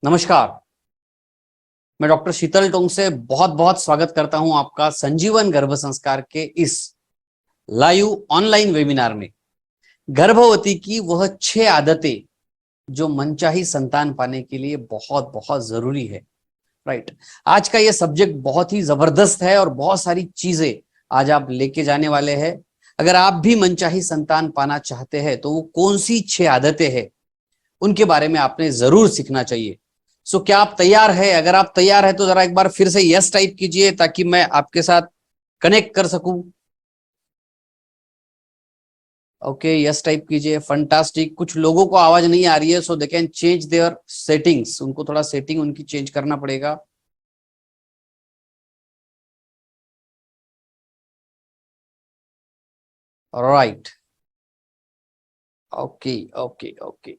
नमस्कार। मैं डॉक्टर शीतल टोंग से बहुत बहुत स्वागत करता हूं आपका संजीवन गर्भ संस्कार के इस लाइव ऑनलाइन वेबिनार में। गर्भवती की वह 6 आदतें जो मनचाही संतान पाने के लिए बहुत बहुत जरूरी है। राइट। आज का यह सब्जेक्ट बहुत ही जबरदस्त है और बहुत सारी चीजें आज आप लेके जाने वाले हैं। अगर आप भी मनचाही संतान पाना चाहते हैं तो वो कौन सी 6 आदतें हैं उनके बारे में आपने जरूर सीखना चाहिए। सो क्या आप तैयार है? अगर आप तैयार है तो जरा एक बार फिर से यस टाइप कीजिए ताकि मैं आपके साथ कनेक्ट कर सकूं। ओके, यस टाइप कीजिए। फंटास्टिक। कुछ लोगों को आवाज नहीं आ रही है, so they can change their settings. उनको थोड़ा सेटिंग उनकी चेंज करना पड़ेगा। Right. Okay okay okay.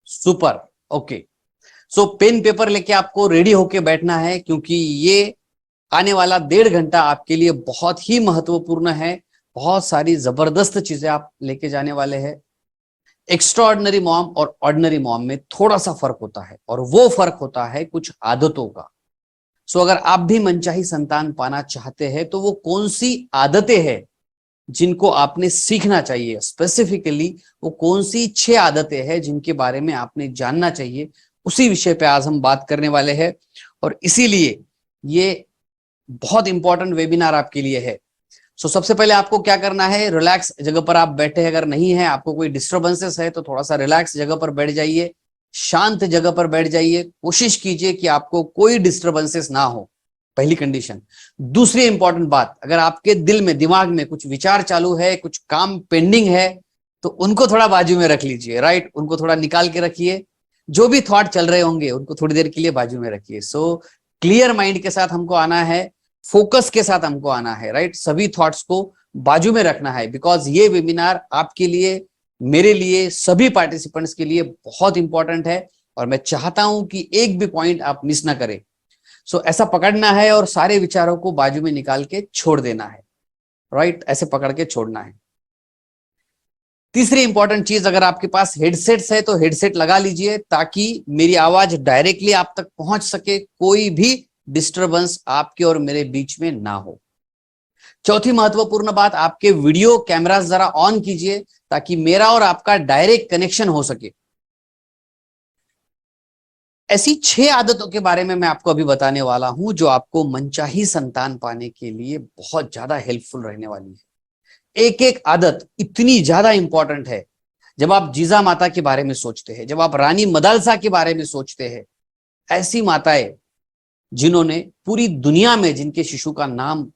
Super. Okay. So pen paper लेके आपको रेडी होके बैठना है क्योंकि ये आने वाला 1.5 घंटा आपके लिए बहुत ही महत्वपूर्ण है। बहुत सारी जबरदस्त चीजें आप लेके जाने वाले हैं। एक्स्ट्रा ऑर्डिनरी मॉम और ऑर्डिनरी मॉम में थोड़ा सा फर्क होता है और वो फर्क होता है कुछ आदतों का। सो अगर आप भी मनचाही संतान पाना चाहते हैं तो वो कौन सी आदतें हैं जिनको आपने सीखना चाहिए, स्पेसिफिकली वो कौन सी 6 आदतें हैं जिनके बारे में आपने जानना चाहिए, उसी विषय पे आज हम बात करने वाले हैं। और इसीलिए ये बहुत इंपॉर्टेंट वेबिनार आपके लिए है। सबसे पहले आपको क्या करना है, रिलैक्स जगह पर आप बैठे हैं। अगर नहीं है, आपको कोई डिस्टर्बेंसेस है तो थोड़ा सा रिलैक्स जगह पर बैठ जाइए, शांत जगह पर बैठ जाइए। कोशिश कीजिए कि आपको कोई डिस्टर्बेंसेस ना हो, पहली कंडीशन। दूसरी इंपॉर्टेंट बात, अगर आपके दिल में दिमाग में कुछ विचार चालू है, कुछ काम पेंडिंग है, तो उनको थोड़ा बाजू में रख लीजिए। राइट, उनको थोड़ा निकाल के रखिए। जो भी थॉट चल रहे होंगे उनको थोड़ी देर के लिए बाजू में रखिए। क्लियर माइंड के साथ हमको आना है, फोकस के साथ हमको आना है। राइट, सभी थॉट्स को बाजू में रखना है बिकॉज ये वेबिनार आपके लिए, मेरे लिए, सभी पार्टिसिपेंट्स के लिए बहुत इंपॉर्टेंट है और मैं चाहता हूं कि एक भी पॉइंट आप मिस ना करें। ऐसा पकड़ना है और सारे विचारों को बाजू में निकाल के छोड़ देना है। राइट, ऐसे पकड़ के छोड़ना है। तीसरी इंपॉर्टेंट चीज, अगर आपके पास हेडसेट्स है तो हेडसेट लगा लीजिए ताकि मेरी आवाज डायरेक्टली आप तक पहुंच सके, कोई भी डिस्टरबेंस आपके और मेरे बीच में ना हो। चौथी महत्वपूर्ण बात, आपके वीडियो कैमरास जरा ऑन कीजिए ताकि मेरा और आपका डायरेक्ट कनेक्शन हो सके। ऐसी 6 आदतों के बारे में मैं आपको अभी बताने वाला हूं जो आपको मनचाही संतान पाने के लिए बहुत ज्यादा हेल्पफुल रहने वाली है। एक एक आदत इतनी ज्यादा इंपॉर्टेंट है। जब आप जीजा माता के बारे में सोचते हैं, जब आप रानी मदालसा के बारे में सोचते हैं, ऐसी माताएं जिन्होंने पूरी दुनिया में, जिनके शिशु का नाम,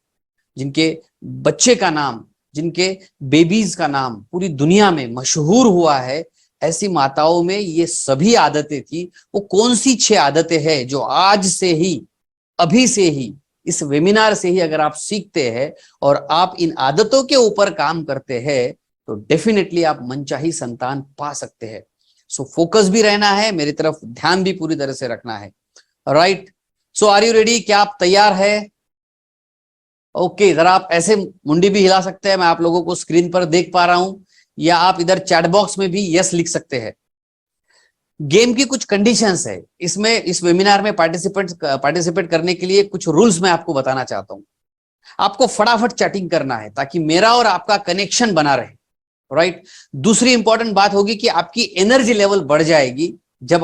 जिनके बच्चे का नाम, जिनके बेबीज का नाम पूरी दुनिया में मशहूर हुआ है, ऐसी माताओं में ये सभी आदतें थी। वो कौन सी 6 आदतें हैं जो आज से ही, अभी से ही, इस वेबिनार से ही अगर आप सीखते हैं और आप इन आदतों के ऊपर काम करते हैं तो डेफिनेटली आप मनचाही संतान पा सकते हैं। फोकस भी रहना है, मेरी तरफ ध्यान भी पूरी तरह से रखना है। राइट। Are you ready? क्या आप तैयार है? ओके, जरा आप ऐसे मुंडी भी हिला सकते हैं, मैं आप लोगों को स्क्रीन पर देख पा रहा हूं, या आप इधर चैट बॉक्स में भी यस लिख सकते हैं। गेम की कुछ कंडीशंस है इसमें, इस वेबिनार में पार्टिसिपेट करने के लिए कुछ रूल्स मैं आपको बताना चाहता हूं। आपको फटाफट चैटिंग करना है ताकि मेरा और आपका कनेक्शन बना रहे। राइट। दूसरी इंपॉर्टेंट बात होगी कि आपकी एनर्जी लेवल बढ़ जाएगी जब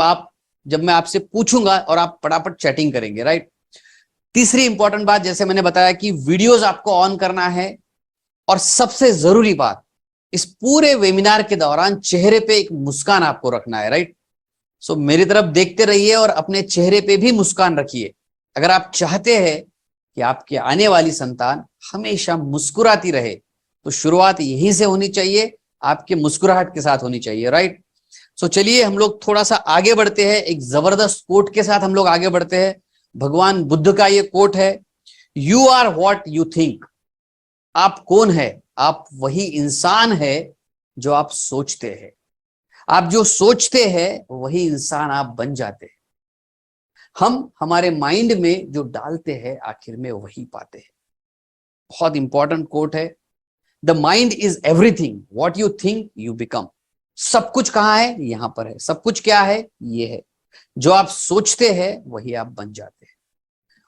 मैं आपसे पूछूंगा और आप फटाफट चैटिंग करेंगे। राइट। तीसरी इंपॉर्टेंट बात, जैसे मैंने बताया कि वीडियोस आपको ऑन करना है, और सबसे जरूरी बात, इस पूरे वेबिनार के दौरान चेहरे पे एक मुस्कान आपको रखना है। राइट। मेरी तरफ देखते रहिए और अपने चेहरे पे भी मुस्कान रखिए। अगर आप चाहते हैं कि आपकी आने वाली संतान हमेशा मुस्कुराती रहे तो शुरुआत यहीं से होनी चाहिए, आपके मुस्कुराहट के साथ होनी चाहिए। राइट। चलिए हम लोग थोड़ा सा आगे बढ़ते हैं। एक जबरदस्त कोट के साथ हम लोग आगे बढ़ते हैं। भगवान बुद्ध का ये कोट है, you are what you think. आप कौन है? आप वही इंसान है जो आप सोचते हैं। आप जो सोचते हैं वही इंसान आप बन जाते हैं। हम हमारे माइंड में जो डालते हैं आखिर में वही पाते हैं। बहुत इंपॉर्टेंट कोट है। The mind is everything, what you think you become. सब कुछ कहाँ है? यहां पर है। सब कुछ क्या है? ये है। जो आप सोचते हैं वही आप बन जाते हैं।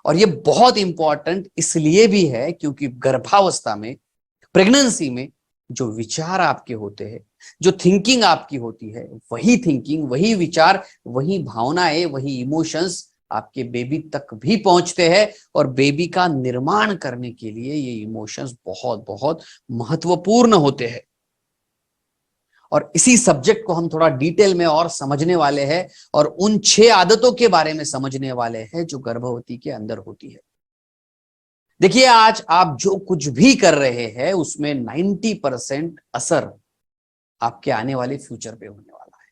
और ये बहुत इंपॉर्टेंट इसलिए भी है क्योंकि गर्भावस्था में, प्रेगनेंसी में जो विचार आपके होते हैं, जो थिंकिंग आपकी होती है, वही थिंकिंग, वही विचार, वही भावनाएं, वही इमोशंस आपके बेबी तक भी पहुंचते हैं। और बेबी का निर्माण करने के लिए ये इमोशंस बहुत बहुत महत्वपूर्ण होते हैं। और इसी सब्जेक्ट को हम थोड़ा डिटेल में और समझने वाले हैं और उन 6 आदतों के बारे में समझने वाले हैं जो गर्भवती के अंदर होती है। देखिए, आज आप जो कुछ भी कर रहे हैं उसमें 90% असर आपके आने वाले फ्यूचर पे होने वाला है।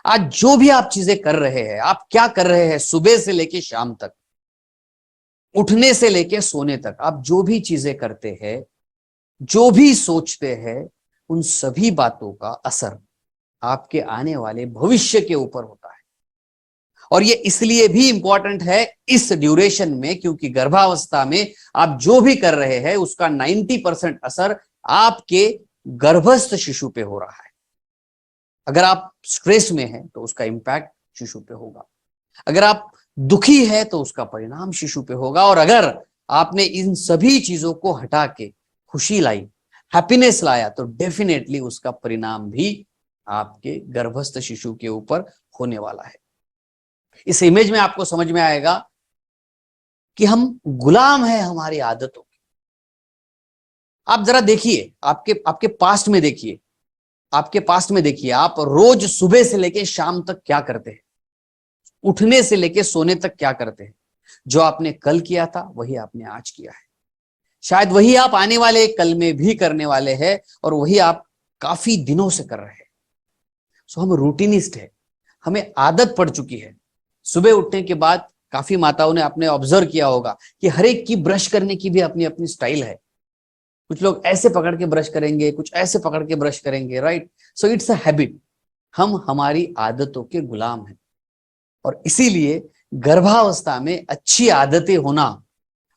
आज जो भी आप चीजें कर रहे हैं, आप क्या कर रहे हैं सुबह से लेके शाम तक, उठने से लेके सोने तक, आप जो भी चीजें करते हैं, जो भी सोचते हैं, उन सभी बातों का असर आपके आने वाले भविष्य के ऊपर होता है। और ये इसलिए भी इंपॉर्टेंट है इस ड्यूरेशन में क्योंकि गर्भावस्था में आप जो भी कर रहे हैं उसका 90% असर आपके गर्भस्थ शिशु पे हो रहा है। अगर आप स्ट्रेस में हैं तो उसका इंपैक्ट शिशु पे होगा। अगर आप दुखी है तो उसका परिणाम शिशु पे होगा। और अगर आपने इन सभी चीजों को हटा के खुशी लाई, हैप्पीनेस लाया, तो डेफिनेटली उसका परिणाम भी आपके गर्भस्थ शिशु के ऊपर होने वाला है। इस इमेज में आपको समझ में आएगा कि हम गुलाम हैं हमारी आदतों के। आप जरा देखिए, आपके पास्ट में देखिए, आपके पास्ट में देखिए, आप रोज सुबह से लेके शाम तक क्या करते हैं, उठने से लेके सोने तक क्या करते हैं। जो आपने कल किया था वही आपने आज किया है। शायद वही आप आने वाले कल में भी करने वाले हैं और वही आप काफी दिनों से कर रहे हैं। सो हम रूटीनिस्ट है, हमें आदत पड़ चुकी है। सुबह उठने के बाद काफी माताओं ने आपने ऑब्जर्व किया होगा कि हर एक की ब्रश करने की भी अपनी अपनी स्टाइल है। कुछ लोग ऐसे पकड़ के ब्रश करेंगे, कुछ ऐसे पकड़ के ब्रश करेंगे, right. So it's a habit. हम हमारी आदतों के गुलाम हैं। और इसीलिए गर्भावस्था में अच्छी आदतें होना,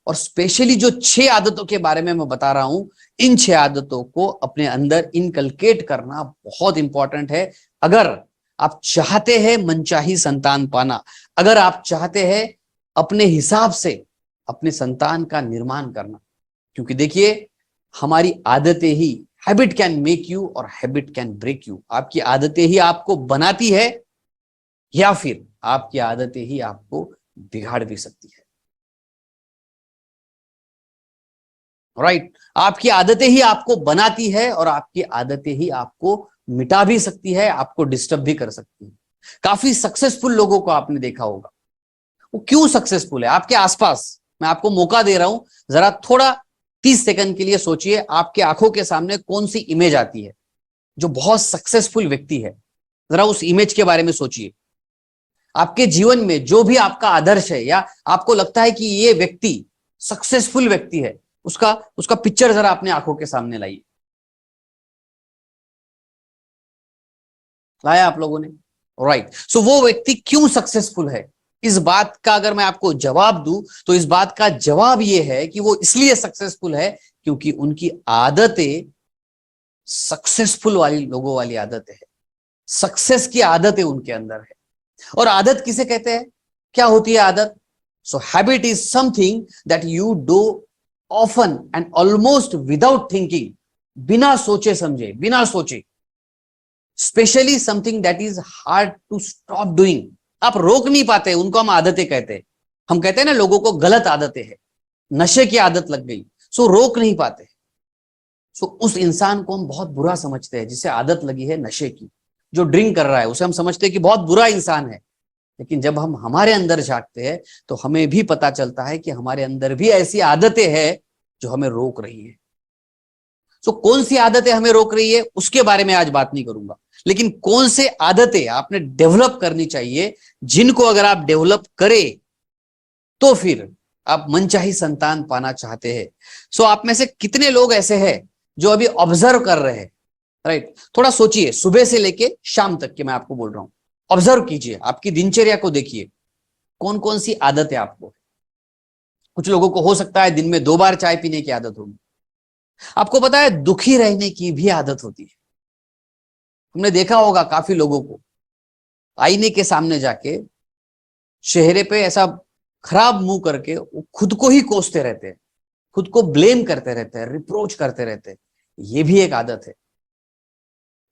और स्पेशली जो 6 आदतों के बारे में मैं बता रहा हूं, इन 6 आदतों को अपने अंदर इनकलकेट करना बहुत इंपॉर्टेंट है। अगर आप चाहते हैं मनचाही संतान पाना, अगर आप चाहते हैं अपने हिसाब से अपने संतान का निर्माण करना, क्योंकि देखिए हमारी आदतें ही, हैबिट कैन मेक यू और हैबिट कैन ब्रेक यू। आपकी आदतें ही आपको बनाती है या फिर आपकी आदतें ही आपको बिगाड़ भी सकती है, राइट। आपकी आदतें ही आपको बनाती है और आपकी आदतें ही आपको मिटा भी सकती है, आपको डिस्टर्ब भी कर सकती है। काफी सक्सेसफुल लोगों को आपने देखा होगा। वो क्यों सक्सेसफुल है? आपके आसपास, मैं आपको मौका दे रहा हूं, जरा थोड़ा 30 सेकंड के लिए सोचिए, आपके आंखों के सामने कौन सी इमेज आती है जो बहुत सक्सेसफुल व्यक्ति है। जरा उस इमेज के बारे में सोचिए। आपके जीवन में जो भी आपका आदर्श है या आपको लगता है कि ये व्यक्ति सक्सेसफुल व्यक्ति है, उसका उसका पिक्चर जरा अपने आंखों के सामने लाइए। लाया आप लोगों ने? राइट। सो वो व्यक्ति क्यों सक्सेसफुल है, इस बात का अगर मैं आपको जवाब दूं तो इस बात का जवाब ये है कि वो इसलिए सक्सेसफुल है क्योंकि उनकी आदतें सक्सेसफुल वाली लोगों वाली आदतें है। सक्सेस की आदतें उनके अंदर है। और आदत किसे कहते हैं? क्या होती है आदत? So habit is something that you do often and almost without thinking, बिना सोचे समझे, बिना सोचे। Specially something that is hard to stop doing. आप रोक नहीं पाते, उनको हम आदतें कहते हैं। हम कहते हैं ना लोगों को गलत आदतें हैं, नशे की आदत लग गई, सो रोक नहीं पाते। सो उस इंसान को हम बहुत बुरा समझते हैं जिसे आदत लगी है नशे की। जो ड्रिंक कर रहा है उसे हम समझते हैं कि बहुत बुरा इंसान है। लेकिन जब हम हमारे अंदर झांकते हैं तो हमें भी पता चलता है कि हमारे अंदर भी ऐसी आदतें हैं जो हमें रोक रही है। सो कौन सी आदतें हमें रोक रही है उसके बारे में आज बात नहीं करूंगा, लेकिन कौन से आदतें आपने डेवलप करनी चाहिए, जिनको अगर आप डेवलप करें तो फिर आप मनचाही संतान पाना चाहते हैं। सो आप में से कितने लोग ऐसे हैं जो अभी ऑब्जर्व कर रहे हैं, राइट। थोड़ा सोचिए, सुबह से लेके शाम तक के मैं आपको बोल रहा हूं, ऑब्जर्व कीजिए, आपकी दिनचर्या को देखिए, कौन कौन सी आदत है आपको। कुछ लोगों को हो सकता है दिन में 2 बार चाय पीने की आदत होगी, आपको पता है दुखी रहने की भी आदत होती है। हमने देखा होगा काफी लोगों को आईने के सामने जाके चेहरे पे ऐसा खराब मुंह करके वो खुद को ही कोसते रहते हैं, खुद को ब्लेम करते रहते हैं, रिप्रोच करते रहते हैं। ये भी एक आदत है।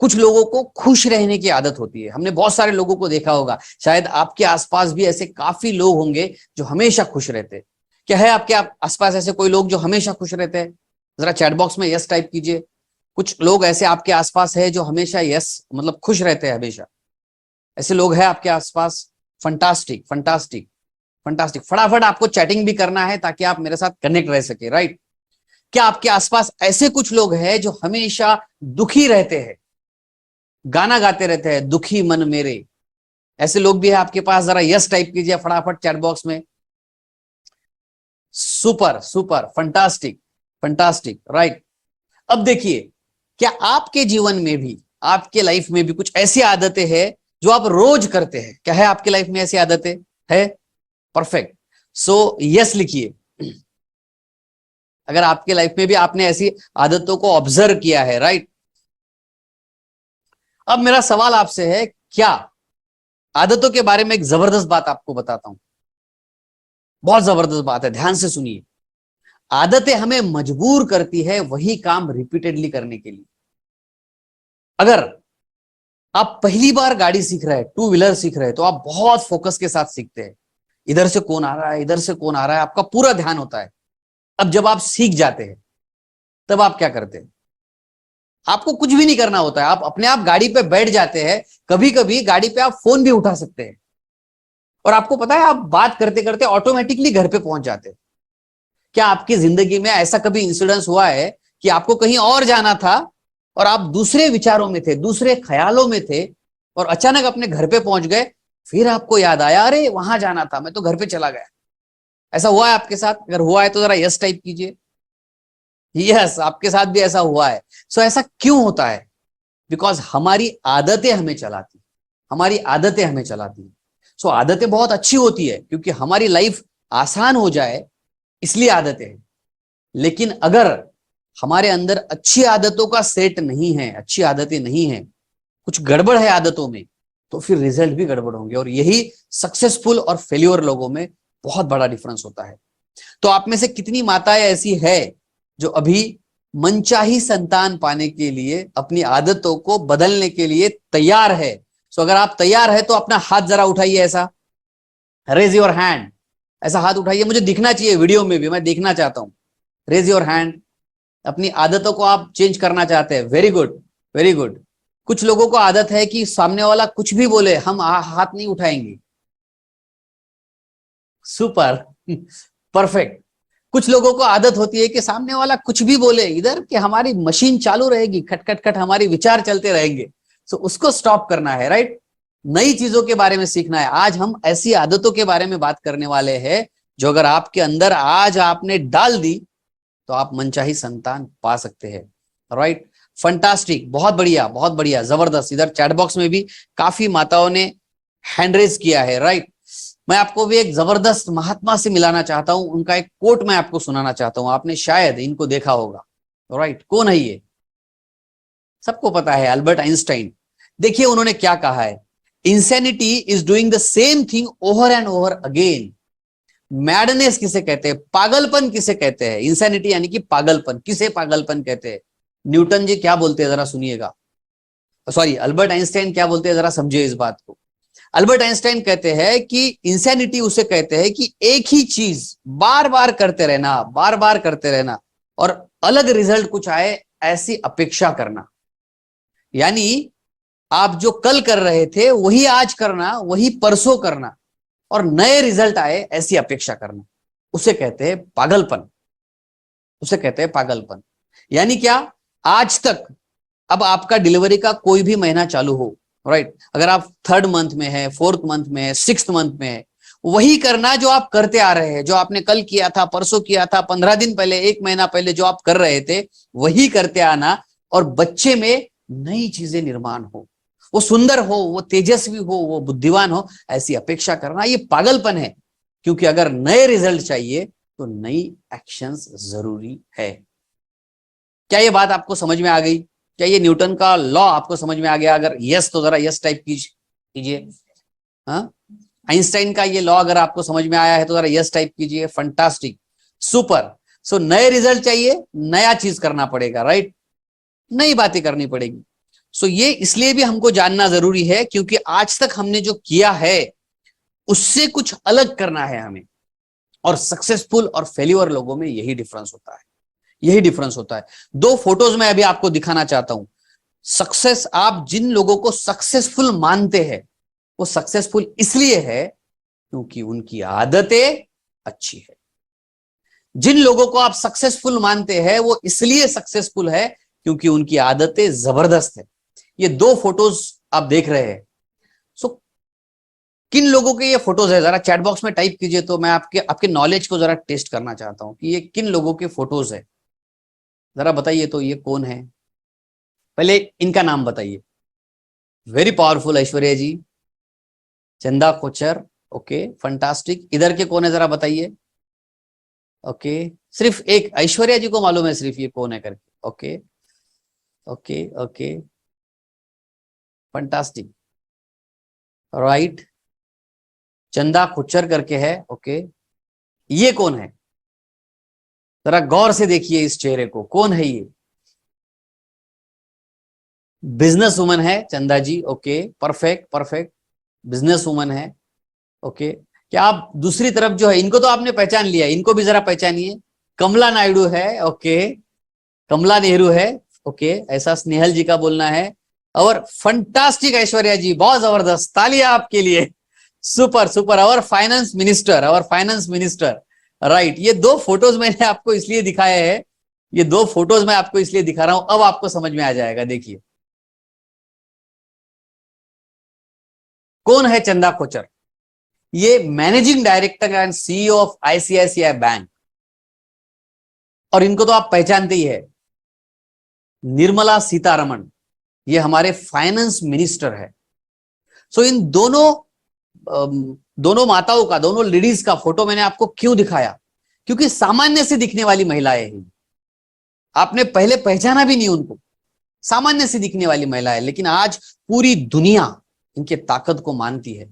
कुछ लोगों को खुश रहने की आदत होती है। हमने बहुत सारे लोगों को देखा होगा, शायद आपके आसपास भी ऐसे काफी लोग होंगे जो हमेशा खुश रहते हैं। क्या है आपके आसपास ऐसे कोई लोग जो हमेशा खुश रहते हैं? जरा चैट बॉक्स में यस टाइप कीजिए। कुछ लोग ऐसे आपके आसपास है जो हमेशा यस मतलब खुश रहते हैं हमेशा। ऐसे लोग हैं आपके आसपास? Fantastic, fantastic, fantastic. फटाफट आपको चैटिंग भी करना है ताकि आप मेरे साथ कनेक्ट रह सके, राइट? क्या आपके आसपास ऐसे कुछ लोग हैं जो हमेशा दुखी रहते हैं, गाना गाते रहते हैं, दुखी मन मेरे? ऐसे लोग भी है आपके पास? जरा यस टाइप कीजिए फटाफट चैट बॉक्स में। Super, super, fantastic, fantastic, right. अब देखिए, क्या आपके जीवन में भी, आपके लाइफ में भी कुछ ऐसी आदतें हैं जो आप रोज करते हैं? क्या है आपकी लाइफ में ऐसी आदतें? है? परफेक्ट। सो यस लिखिए अगर आपके लाइफ में भी आपने ऐसी आदतों को ऑब्जर्व किया है, राइट। अब मेरा सवाल आपसे है, क्या आदतों के बारे में एक जबरदस्त बात आपको बताता हूं, बहुत जबरदस्त बात है, ध्यान से सुनिए। आदतें हमें मजबूर करती है वही काम रिपीटेडली करने के लिए। अगर आप पहली बार गाड़ी सीख रहे हैं, टू व्हीलर सीख रहे हैं, तो आप बहुत फोकस के साथ सीखते हैं। इधर से कौन आ रहा है, इधर से कौन आ रहा है, आपका पूरा ध्यान होता है। अब जब आप सीख जाते हैं तब आप क्या करते हैं? आपको कुछ भी नहीं करना होता है, आप अपने आप गाड़ी पे बैठ जाते हैं। कभी कभी गाड़ी पे आप फोन भी उठा सकते हैं और आपको पता है आप बात करते करते ऑटोमेटिकली घर पे पहुंच जाते हैं। क्या आपकी जिंदगी में ऐसा कभी इंसिडेंस हुआ है कि आपको कहीं और जाना था और आप दूसरे विचारों में थे, दूसरे ख्यालों में थे, और अचानक अपने घर पे पहुंच गए, फिर आपको याद आया अरे वहां जाना था, मैं तो घर पे चला गया? ऐसा हुआ है आपके साथ? अगर हुआ है तो जरा यस टाइप कीजिए। यस, आपके साथ भी ऐसा हुआ है। सो ऐसा क्यों होता है? बिकॉज हमारी आदतें हमें चलाती, हमारी आदतें हमें चलाती। सो आदतें बहुत अच्छी होती है क्योंकि हमारी लाइफ आसान हो जाए, इसलिए आदतें हैं। लेकिन अगर हमारे अंदर अच्छी आदतों का सेट नहीं है, अच्छी आदतें नहीं है, कुछ गड़बड़ है आदतों में, तो फिर रिजल्ट भी गड़बड़ होंगे। और यही सक्सेसफुल और फेल्योर लोगों में बहुत बड़ा डिफरेंस होता है। तो आप में से कितनी माताएं ऐसी है जो अभी मनचाही संतान पाने के लिए, अपनी आदतों को बदलने के लिए तैयार है? सो अगर आप तैयार है तो अपना हाथ जरा उठाइए, ऐसा रेज योर हैंड, ऐसा हाथ उठाइए, मुझे दिखना चाहिए वीडियो में भी, मैं देखना चाहता हूं। Raise your hand. अपनी आदतों को आप चेंज करना चाहते हैं? Very good, very good. कुछ लोगों को आदत है कि सामने वाला कुछ भी बोले हम हाथ नहीं उठाएंगे। Super, perfect. कुछ लोगों को आदत होती है कि सामने वाला कुछ भी बोले इधर कि हमारी मशीन चालू रहेगी, खट खट खट हमारी विचार चलते रहेंगे। सो उसको स्टॉप करना है, राइट। नई चीजों के बारे में सीखना है। आज हम ऐसी आदतों के बारे में बात करने वाले हैं जो अगर आपके अंदर आज आपने डाल दी तो आप मनचाही संतान पा सकते हैं, राइट। फंटास्टिक, बहुत बढ़िया, बहुत बढ़िया, जबरदस्त। इधर चैट बॉक्स में भी काफी माताओं ने हैंड रेज किया है, राइट। मैं आपको भी एक जबरदस्त महात्मा से मिलाना चाहता हूं, उनका एक कोट मैं आपको सुनाना चाहता हूं। आपने शायद इनको देखा होगा, राइट। कौन है ये? सबको पता है, अल्बर्ट आइंस्टाइन। देखिए उन्होंने क्या कहा है, insanity is doing the same thing over and over again. Madness किसे कहते हैं? पागलपन किसे कहते हैं? इंसैनिटी यानी कि पागलपन। किसे पागलपन कहते हैं? न्यूटन जी क्या बोलते हैं जरा सुनिएगा, सॉरी अल्बर्ट आइंस्टाइन क्या बोलते हैं, जरा समझिए इस बात को। अल्बर्ट आइंस्टाइन कहते हैं कि इंसैनिटी उसे कहते हैं कि एक ही चीज बार बार करते रहना, बार बार करते रहना, और अलग रिजल्ट कुछ आए ऐसी अपेक्षा करना। यानी आप जो कल कर रहे थे वही आज करना, वही परसों करना, और नए रिजल्ट आए ऐसी अपेक्षा करना, उसे कहते हैं पागलपन, उसे कहते हैं पागलपन। यानी क्या? आज तक, अब आपका डिलीवरी का कोई भी महीना चालू हो, राइट, अगर आप थर्ड मंथ में है, फोर्थ मंथ में है, सिक्स्थ मंथ में है, वही करना जो आप करते आ रहे हैं, जो आपने कल किया था, परसों किया था, 15 दिन पहले, एक महीना पहले जो आप कर रहे थे, वही करते आना। और बच्चे में नई चीजें निर्माण हो, वो सुंदर हो, वो तेजस्वी हो, वो बुद्धिमान हो, ऐसी अपेक्षा करना, ये पागलपन है। क्योंकि अगर नए रिजल्ट चाहिए तो नई एक्शंस जरूरी है। क्या ये बात आपको समझ में आ गई? क्या ये न्यूटन का लॉ आपको समझ में आ गया? अगर यस तो जरा यस टाइप कीजिए। हाँ, आइंस्टाइन का ये लॉ अगर आपको समझ में आया है तो जरा यस टाइप कीजिए। Fantastic, super. सो नए रिजल्ट चाहिए, नया चीज करना पड़ेगा, राइट? नई बातें करनी पड़ेगी। सो ये इसलिए भी हमको जानना जरूरी है क्योंकि आज तक हमने जो किया है उससे कुछ अलग करना है हमें। और सक्सेसफुल और फेल्यूर लोगों में यही डिफरेंस होता है, यही डिफरेंस होता है। दो फोटोज में अभी आपको दिखाना चाहता हूं। सक्सेस, आप जिन लोगों को सक्सेसफुल मानते हैं वो सक्सेसफुल इसलिए है क्योंकि उनकी आदतें अच्छी है। जिन लोगों को आप सक्सेसफुल मानते हैं वो इसलिए सक्सेसफुल है क्योंकि उनकी आदतें जबरदस्त है। ये दो फोटोज आप देख रहे हैं। सो किन लोगों के ये फोटोज है जरा चैट बॉक्स में टाइप कीजिए, तो मैं आपके नॉलेज को जरा टेस्ट करना चाहता हूं कि ये किन लोगों के फोटोज है। जरा बताइए तो ये कौन है? पहले इनका नाम बताइए। वेरी पावरफुल, ऐश्वर्या जी, चंदा कोचर, ओके फंटास्टिक। इधर के कौन है जरा बताइए। ओके, सिर्फ एक ऐश्वर्या जी को मालूम है सिर्फ ये कौन है करके। Okay okay okay, fantastic, right. चंदा खुच्चर करके है, ओके। ये कौन है? जरा गौर से देखिए इस चेहरे को, कौन है ये? बिजनेस वुमन है Chanda ji, okay, perfect perfect, business woman है, ओके। क्या आप दूसरी तरफ जो है इनको तो आपने पहचान लिया, इनको भी जरा पहचानिए। कमला नायडू है, ओके, कमला नेहरू है, ओके, ऐसा स्नेहल जी का बोलना है। और फंटास्टिक ऐश्वर्या जी, बहुत जबरदस्त, तालियां आपके लिए, सुपर सुपर। और फाइनेंस मिनिस्टर, और फाइनेंस मिनिस्टर, राइट। ये दो फोटोज मैंने आपको इसलिए दिखाए हैं, ये दो फोटोज मैं आपको इसलिए दिखा रहा हूं, अब आपको समझ में आ जाएगा। देखिए कौन है चंदा कोचर? ये managing director and CEO of ICICI bank. और इनको तो आप पहचानते ही है, निर्मला सीतारमण, ये हमारे फाइनेंस मिनिस्टर है। सो इन दोनों माताओं का, दोनों लेडीज का फोटो मैंने आपको क्यों दिखाया? क्योंकि सामान्य से दिखने वाली महिलाएं हैं, आपने पहले पहचाना भी नहीं उनको, सामान्य से दिखने वाली महिला है, लेकिन आज पूरी दुनिया इनके ताकत को मानती है,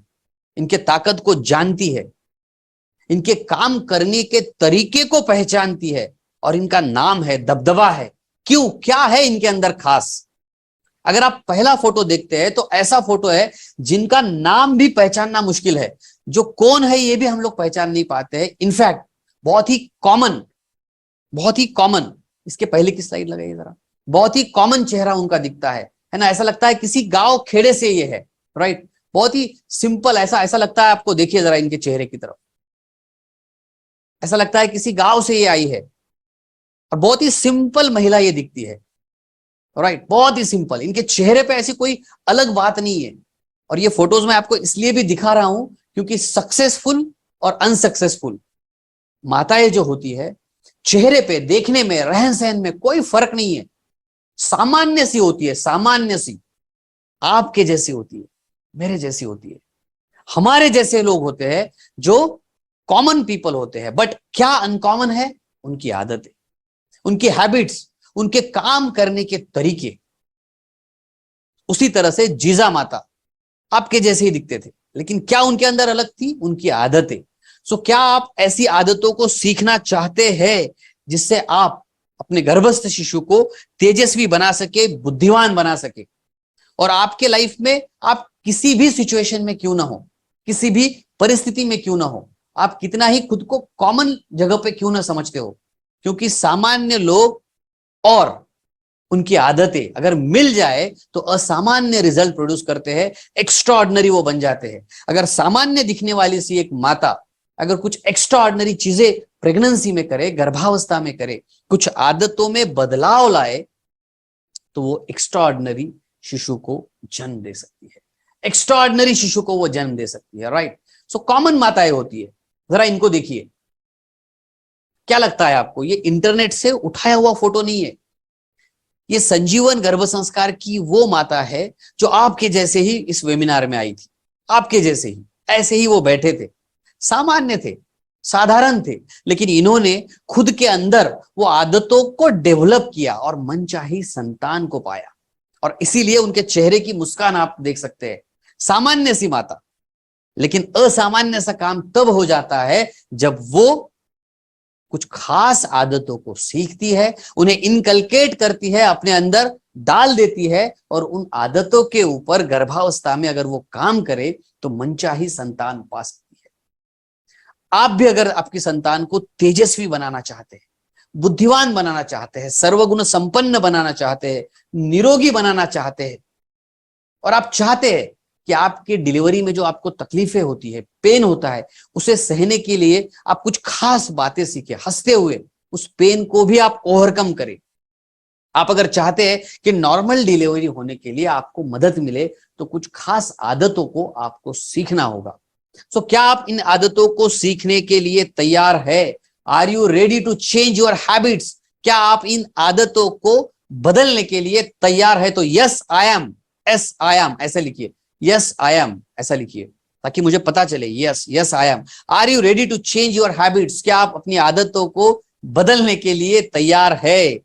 इनके ताकत को जानती है, इनके काम करने के तरीके को पहचानती है, और इनका नाम है, दबदबा है। क्यों, क्या है इनके अंदर खास? अगर आप पहला फोटो देखते हैं तो ऐसा फोटो है जिनका नाम भी पहचानना मुश्किल है, जो कौन है ये भी हम लोग पहचान नहीं पाते हैं। इनफैक्ट बहुत ही कॉमन, बहुत ही कॉमन, इसके पहले की स्लाइड लगाइए जरा, बहुत ही कॉमन चेहरा उनका दिखता है ना? ऐसा लगता है किसी गांव खेड़े से ये है, राइट। बहुत ही सिंपल, ऐसा ऐसा लगता है आपको, देखिए जरा इनके चेहरे की तरफ, ऐसा लगता है किसी गांव से ये आई है, और बहुत ही सिंपल महिला ये दिखती है, राइट, बहुत ही सिंपल। इनके चेहरे पे ऐसी कोई अलग बात नहीं है। और ये फोटोज मैं आपको इसलिए भी दिखा रहा हूं क्योंकि सक्सेसफुल और अनसक्सेसफुल माताएं जो होती है, चेहरे पे, देखने में, रहन सहन में कोई फर्क नहीं है, सामान्य सी होती है, सामान्य सी, आपके जैसी होती है, मेरे जैसी होती है, हमारे जैसे लोग होते हैं जो कॉमन पीपल होते हैं। बट क्या अनकॉमन है? उनकी आदतें, उनकी हैबिट्स, उनके काम करने के तरीके। उसी तरह से जीजा माता आपके जैसे ही दिखते थे, लेकिन क्या उनके अंदर अलग थी? उनकी आदतें। सो क्या आप ऐसी आदतों को सीखना चाहते हैं जिससे आप अपने गर्भस्थ शिशु को तेजस्वी बना सके, बुद्धिमान बना सके, और आपके लाइफ में आप किसी भी सिचुएशन में क्यों ना हो, किसी भी परिस्थिति में क्यों ना हो, आप कितना ही खुद को कॉमन जगह पे क्यों ना समझते हो, क्योंकि सामान्य लोग और उनकी आदतें अगर मिल जाए तो असामान्य रिजल्ट प्रोड्यूस करते हैं, एक्स्ट्राऑर्डिनरी वो बन जाते हैं। अगर सामान्य दिखने वाली सी एक माता अगर कुछ एक्स्ट्राऑर्डिनरी चीजें प्रेगनेंसी में करे, गर्भावस्था में करे, कुछ आदतों में बदलाव लाए, तो वो एक्स्ट्राऑर्डिनरी शिशु को जन्म दे सकती है, एक्स्ट्राऑर्डिनरी शिशु को वो जन्म दे सकती है, राइट। सो कॉमन माताएं होती है। जरा इनको देखिए, क्या लगता है आपको? ये इंटरनेट से उठाया हुआ फोटो नहीं है, ये संजीवन गर्भ संस्कार की वो माता है जो आपके जैसे ही इस वेबिनार में आई थी, आपके जैसे ही, ऐसे ही वो बैठे थे, सामान्य थे, साधारण थे, लेकिन इन्होंने खुद के अंदर वो आदतों को डेवलप किया और मनचाही संतान को पाया। और इसीलिए उनके चेहरे की मुस्कान आप देख सकते हैं। सामान्य सी माता, लेकिन असामान्य सा काम तब हो जाता है जब वो कुछ खास आदतों को सीखती है, उन्हें इनकलकेट करती है, अपने अंदर डाल देती है, और उन आदतों के ऊपर गर्भावस्था में अगर वो काम करे तो मनचाही संतान पा सकती है। आप भी अगर आपकी संतान को तेजस्वी बनाना चाहते हैं, बुद्धिमान बनाना चाहते हैं, सर्वगुण संपन्न बनाना चाहते हैं, निरोगी बनाना चाहते हैं, और आप चाहते हैं कि आपके डिलीवरी में जो आपको तकलीफें होती है, पेन होता है, उसे सहने के लिए आप कुछ खास बातें सीखें, हंसते हुए उस पेन को भी आप ओवरकम करें। आप अगर चाहते हैं कि नॉर्मल डिलीवरी होने के लिए आपको मदद मिले, तो कुछ खास आदतों को आपको सीखना होगा। सो क्या आप इन आदतों को सीखने के लिए तैयार है? Are you ready to change your habits? क्या आप इन आदतों को बदलने के लिए तैयार है? तो yes I M, S I am ऐसे लिखिए, यस आई एम ऐसा लिखिए, ताकि मुझे पता चले। Yes yes I am. Are you ready to change your habits? क्या आप अपनी आदतों को बदलने के लिए तैयार है?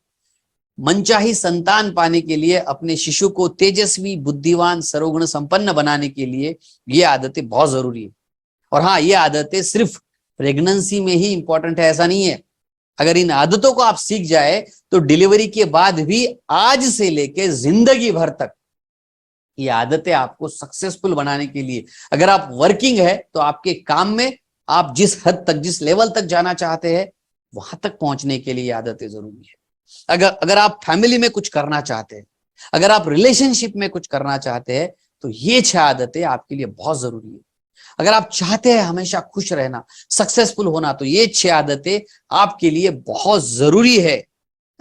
मनचाही संतान पाने के लिए, अपने शिशु को तेजस्वी, बुद्धिवान, सर्वगुण संपन्न बनाने के लिए ये आदतें बहुत जरूरी है। और हाँ, ये आदतें सिर्फ प्रेगनेंसी में ही इंपॉर्टेंट है ऐसा नहीं है। अगर इन आदतों को आप सीख जाए तो डिलीवरी के बाद भी, आज से लेके जिंदगी भर तक, ये आदतें आपको सक्सेसफुल बनाने के लिए, अगर आप वर्किंग है तो आपके काम में आप जिस हद तक, जिस लेवल तक जाना चाहते हैं, वहां तक पहुंचने के लिए आदतें जरूरी है। अगर आप फैमिली में कुछ करना चाहते हैं, अगर आप रिलेशनशिप में कुछ करना चाहते हैं, तो ये 6 आदतें आपके लिए बहुत जरूरी है। अगर आप चाहते हैं हमेशा खुश रहना, सक्सेसफुल होना, तो ये 6 आदतें आपके लिए बहुत जरूरी है।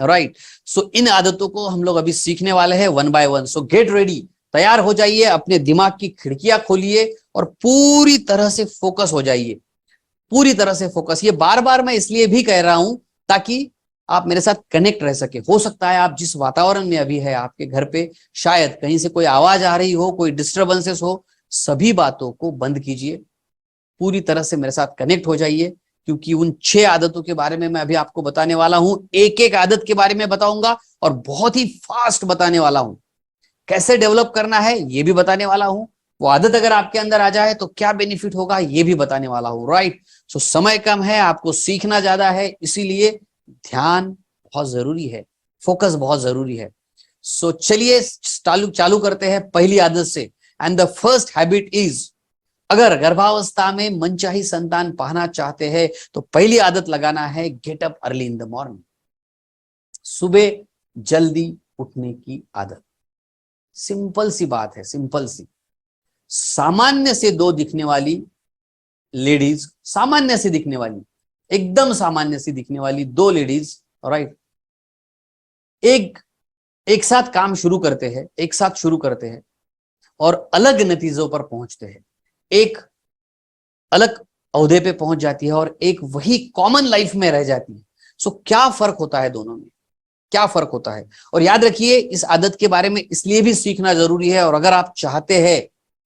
राइट। सो इन आदतों को हम लोग अभी सीखने वाले हैं one by one. So get ready, तैयार हो जाइए, अपने दिमाग की खिड़कियां खोलिए और पूरी तरह से फोकस हो जाइए, पूरी तरह से फोकस। ये बार बार मैं इसलिए भी कह रहा हूं ताकि आप मेरे साथ कनेक्ट रह सके। हो सकता है आप जिस वातावरण में अभी है, आपके घर पे शायद कहीं से कोई आवाज आ रही हो, कोई डिस्टर्बेंसेस हो, सभी बातों को बंद कीजिए, पूरी तरह से मेरे साथ कनेक्ट हो जाइए, क्योंकि उन 6 आदतों के बारे में मैं अभी आपको बताने वाला हूं। एक एक आदत के बारे में बताऊंगा और बहुत ही फास्ट बताने वाला हूं। कैसे डेवलप करना है ये भी बताने वाला हूं। वो आदत अगर आपके अंदर आ जाए तो क्या बेनिफिट होगा ये भी बताने वाला हूं। राइट। सो समय कम है, आपको सीखना ज्यादा है, इसीलिए ध्यान बहुत जरूरी है, फोकस बहुत जरूरी है। सो चलिए चालू करते हैं पहली आदत से। And the first habit is, अगर गर्भावस्था में मनचाही संतान पाना चाहते हैं तो पहली आदत लगाना है get up early in the morning. सुबह जल्दी उठने की आदत। सिंपल सी बात है, सिंपल सी। सामान्य से 2 दिखने वाली लेडीज, सामान्य से दिखने वाली, एकदम सामान्य सी दिखने वाली 2 लेडीज, राइट, एक साथ काम शुरू करते हैं, एक साथ शुरू करते हैं और अलग नतीजों पर पहुंचते हैं। एक अलग ओहदे पे पहुंच जाती है और एक वही कॉमन लाइफ में रह जाती है। सो क्या फर्क होता है दोनों में, क्या फर्क होता है? और याद रखिए, इस आदत के बारे में इसलिए भी सीखना जरूरी है। और अगर आप चाहते हैं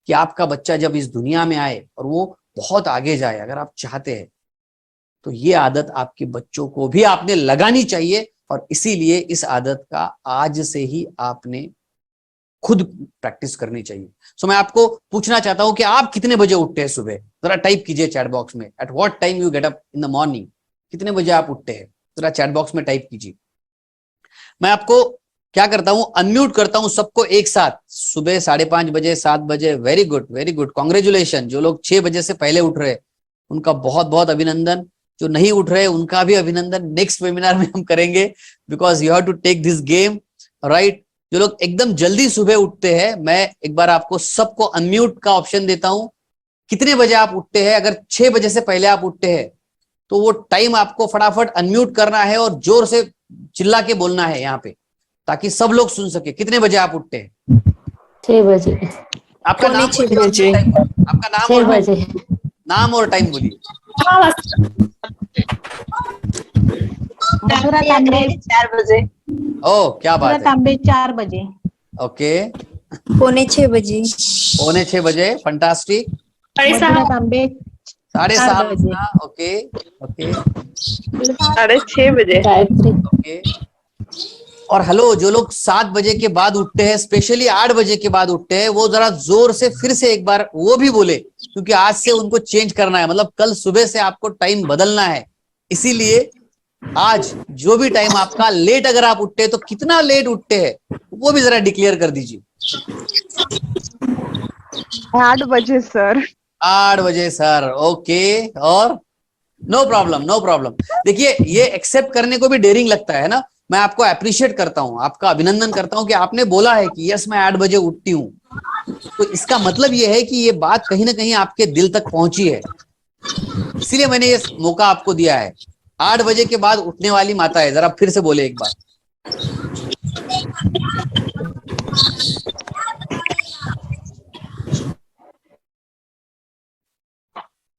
कि आपका बच्चा जब इस दुनिया में आए और वो बहुत आगे जाए, अगर आप चाहते हैं, तो ये आदत आपके बच्चों को भी आपने लगानी चाहिए। और इसीलिए इस आदत का आज से ही आपने खुद प्रैक्टिस करनी चाहिए। सो मैं आपको पूछना चाहता हूं कि आप कितने बजे उठते हैं सुबह? जरा टाइप कीजिए चैट बॉक्स में, at what time you get up in the morning. कितने बजे आप उठते हैं? जरा चैट बॉक्स में टाइप कीजिए। मैं आपको क्या करता हूं, अनम्यूट करता हूं सबको एक साथ। सुबह 5:30 बजे, 7 बजे, very good, very good, congratulation. जो लोग 6 बजे से पहले उठ रहे, उनका बहुत बहुत अभिनंदन। जो नहीं उठ रहे उनका भी अभिनंदन। नेक्स्ट वेबिनार में हम करेंगे, because you have to take this game, right. जो लोग एकदम जल्दी सुबह उठते हैं, मैं एक बार आपको सबको अनम्यूट का ऑप्शन देता हूं। कितने बजे आप उठते हैं? अगर 6 बजे से पहले आप उठते हैं तो वो टाइम आपको फटाफट अनम्यूट करना है और जोर से चिल्ला के बोलना है यहाँ पे, ताकि सब लोग सुन सके। कितने बजे आप उठते हैं? 6 बजे। आपका नाम, 6 बजे। आपका नाम 6 बजे। नाम और टाइम बोलिए। मथुरा तांबे 4 बजे। ओ क्या बात है। तांबे 4 बजे। ओके, 6:45 बजे। 6:45 बजे, फंटास्टिक। मथुरा तांबे 7:30 बजे। बजना, ओके ओके 6:30 बजे। गायत्री। ओके। और हेलो, जो लोग 7 बजे के बाद उठते हैं, स्पेशली 8 बजे के बाद उठते हैं, वो जरा जोर से फिर से एक बार वो भी बोले, क्योंकि आज से उनको चेंज करना है, मतलब कल सुबह से आपको टाइम बदलना है। इसीलिए आज जो भी टाइम आपका लेट अगर आप उठते हैं तो कितना लेट उठते हैं वो भी जरा डिक्लेयर कर दीजिए। 8 बजे सर। 8 बजे सर, ओके। और नो प्रॉब्लम, नो प्रॉब्लम। देखिए, ये एक्सेप्ट करने को भी डेयरिंग लगता है ना। मैं आपको अप्रिशिएट करता हूं, आपका अभिनंदन करता हूं कि आपने बोला है कि यस मैं 8 बजे उठती हूं। तो इसका मतलब ये है कि ये बात कहीं ना कहीं आपके दिल तक पहुंची है, इसीलिए मैंने ये मौका आपको दिया है। 8 बजे के बाद उठने वाली माता है, जरा फिर से बोले एक बार।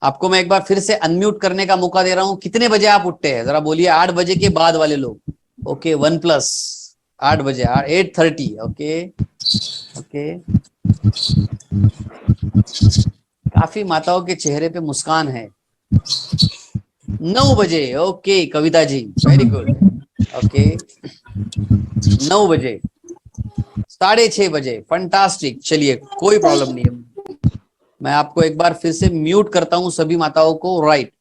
आपको मैं एक बार फिर से अनम्यूट करने का मौका दे रहा हूं। कितने बजे आप उठते हैं, जरा बोलिए। 8 बजे के बाद वाले लोग, ओके 1+, 8 बजे, 8:30, ओके ओके। काफी माताओं के चेहरे पे मुस्कान है। 9 बजे, okay Kavita ji, very good, okay 9 बजे। 6:30 बजे, फंटास्टिक। चलिए, कोई प्रॉब्लम नहीं है। मैं आपको एक बार फिर से म्यूट करता हूं सभी माताओं को, राइट।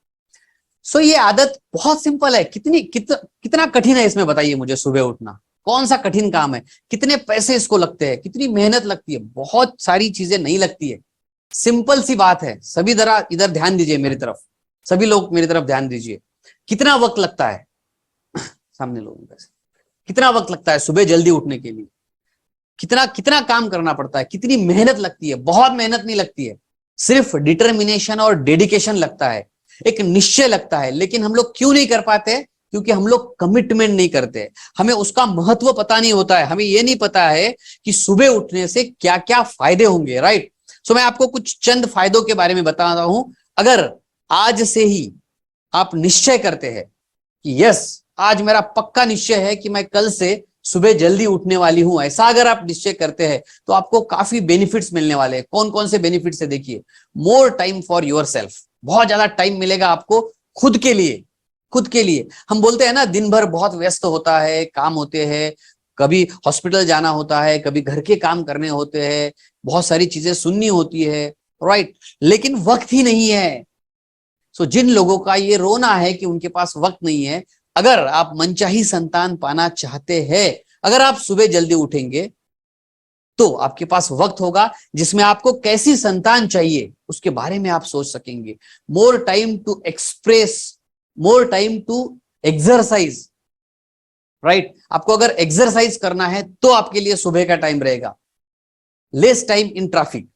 सो ये आदत बहुत सिंपल है। कितना कठिन है इसमें, बताइए मुझे। सुबह उठना कौन सा कठिन काम है? कितने पैसे इसको लगते हैं, कितनी मेहनत लगती है? बहुत सारी चीजें नहीं लगती है, सिंपल सी बात है। सभी जरा इधर ध्यान दीजिए मेरी तरफ, सभी लोग मेरी तरफ ध्यान दीजिए। कितना वक्त लगता है सामने लोगों का, कितना वक्त लगता है सुबह जल्दी उठने के लिए? कितना कितना काम करना पड़ता है, कितनी मेहनत लगती है? बहुत मेहनत नहीं लगती है, सिर्फ डिटर्मिनेशन और डेडिकेशन लगता है, एक निश्चय लगता है। लेकिन हम लोग क्यों नहीं कर पाते? क्योंकि हम लोग कमिटमेंट नहीं करते, हमें उसका महत्व पता नहीं होता है। हमें यह नहीं पता है कि सुबह उठने से क्या क्या फायदे होंगे, राइट। सो मैं आपको कुछ चंद फायदों के बारे में बता रहा हूं। अगर आज से ही आप निश्चय करते हैं कि यस, आज मेरा पक्का निश्चय है कि मैं कल से सुबह जल्दी उठने वाली हूं, ऐसा अगर आप निश्चय करते हैं तो आपको काफी बेनिफिट्स मिलने वाले हैं। कौन कौन से बेनिफिट्स है देखिए। More time for your self, बहुत ज्यादा टाइम मिलेगा आपको खुद के लिए। खुद के लिए हम बोलते हैं ना, दिन भर बहुत व्यस्त होता है, काम होते हैं, कभी हॉस्पिटल जाना होता है, कभी घर के काम करने होते हैं, बहुत सारी चीजें सुननी होती है, राइट, लेकिन वक्त ही नहीं है। सो जिन लोगों का ये रोना है कि उनके पास वक्त नहीं है, अगर आप मनचाही संतान पाना चाहते हैं, अगर आप सुबह जल्दी उठेंगे तो आपके पास वक्त होगा जिसमें आपको कैसी संतान चाहिए उसके बारे में आप सोच सकेंगे। More time to express, more time to exercise, right. आपको अगर एक्सरसाइज करना है तो आपके लिए सुबह का टाइम रहेगा। लेस टाइम इन ट्रैफिक,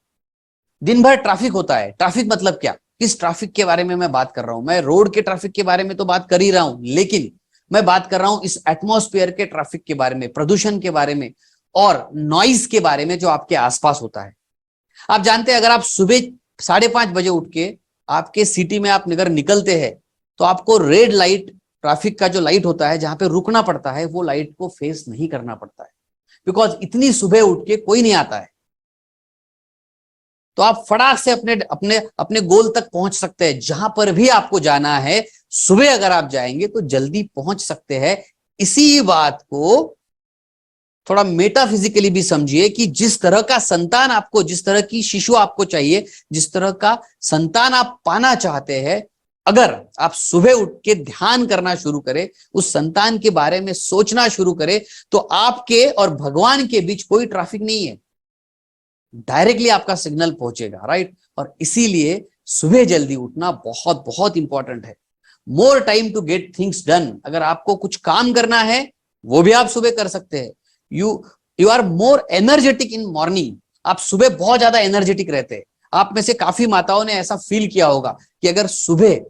दिन भर ट्रैफिक होता है। ट्रैफिक मतलब क्या, किस ट्रैफिक के बारे में मैं बात कर रहा हूं? मैं रोड के ट्रैफिक के बारे में तो बात कर ही रहा हूं, लेकिन मैं बात कर रहा हूं इस एटमॉस्फेयर के ट्रैफिक के बारे में, प्रदूषण के बारे में और नॉइज के बारे में जो आपके आसपास होता है। आप जानते हैं, अगर आप सुबह 5:30 बजे उठ के आपके सिटी में आप अगर निकलते हैं तो आपको रेड लाइट, ट्रैफिक का जो लाइट होता है जहां पे रुकना पड़ता है, वो लाइट को फेस नहीं करना पड़ता है, बिकॉज इतनी सुबह उठ के कोई नहीं आता है। तो आप फटाक से अपने अपने अपने गोल तक पहुंच सकते हैं। जहां पर भी आपको जाना है सुबह अगर आप जाएंगे तो जल्दी पहुंच सकते हैं। इसी बात को थोड़ा मेटाफिजिकली भी समझिए कि जिस तरह का संतान आपको, जिस तरह की शिशु आपको चाहिए, जिस तरह का संतान आप पाना चाहते हैं, अगर आप सुबह उठ के ध्यान करना शुरू करें, उस संतान के बारे में सोचना शुरू करें, तो आपके और भगवान के बीच कोई ट्रैफिक नहीं है, डायरेक्टली आपका सिग्नल पहुंचेगा, राइट। और इसीलिए सुबह जल्दी उठना बहुत बहुत इंपॉर्टेंट है। More time to get things done, अगर आपको कुछ काम करना है वो भी आप सुबह कर सकते हैं। You are more energetic in morning, आप सुबह बहुत ज्यादा एनर्जेटिक रहते हैं। आप में से काफी माताओं ने ऐसा फील किया होगा कि अगर सुबह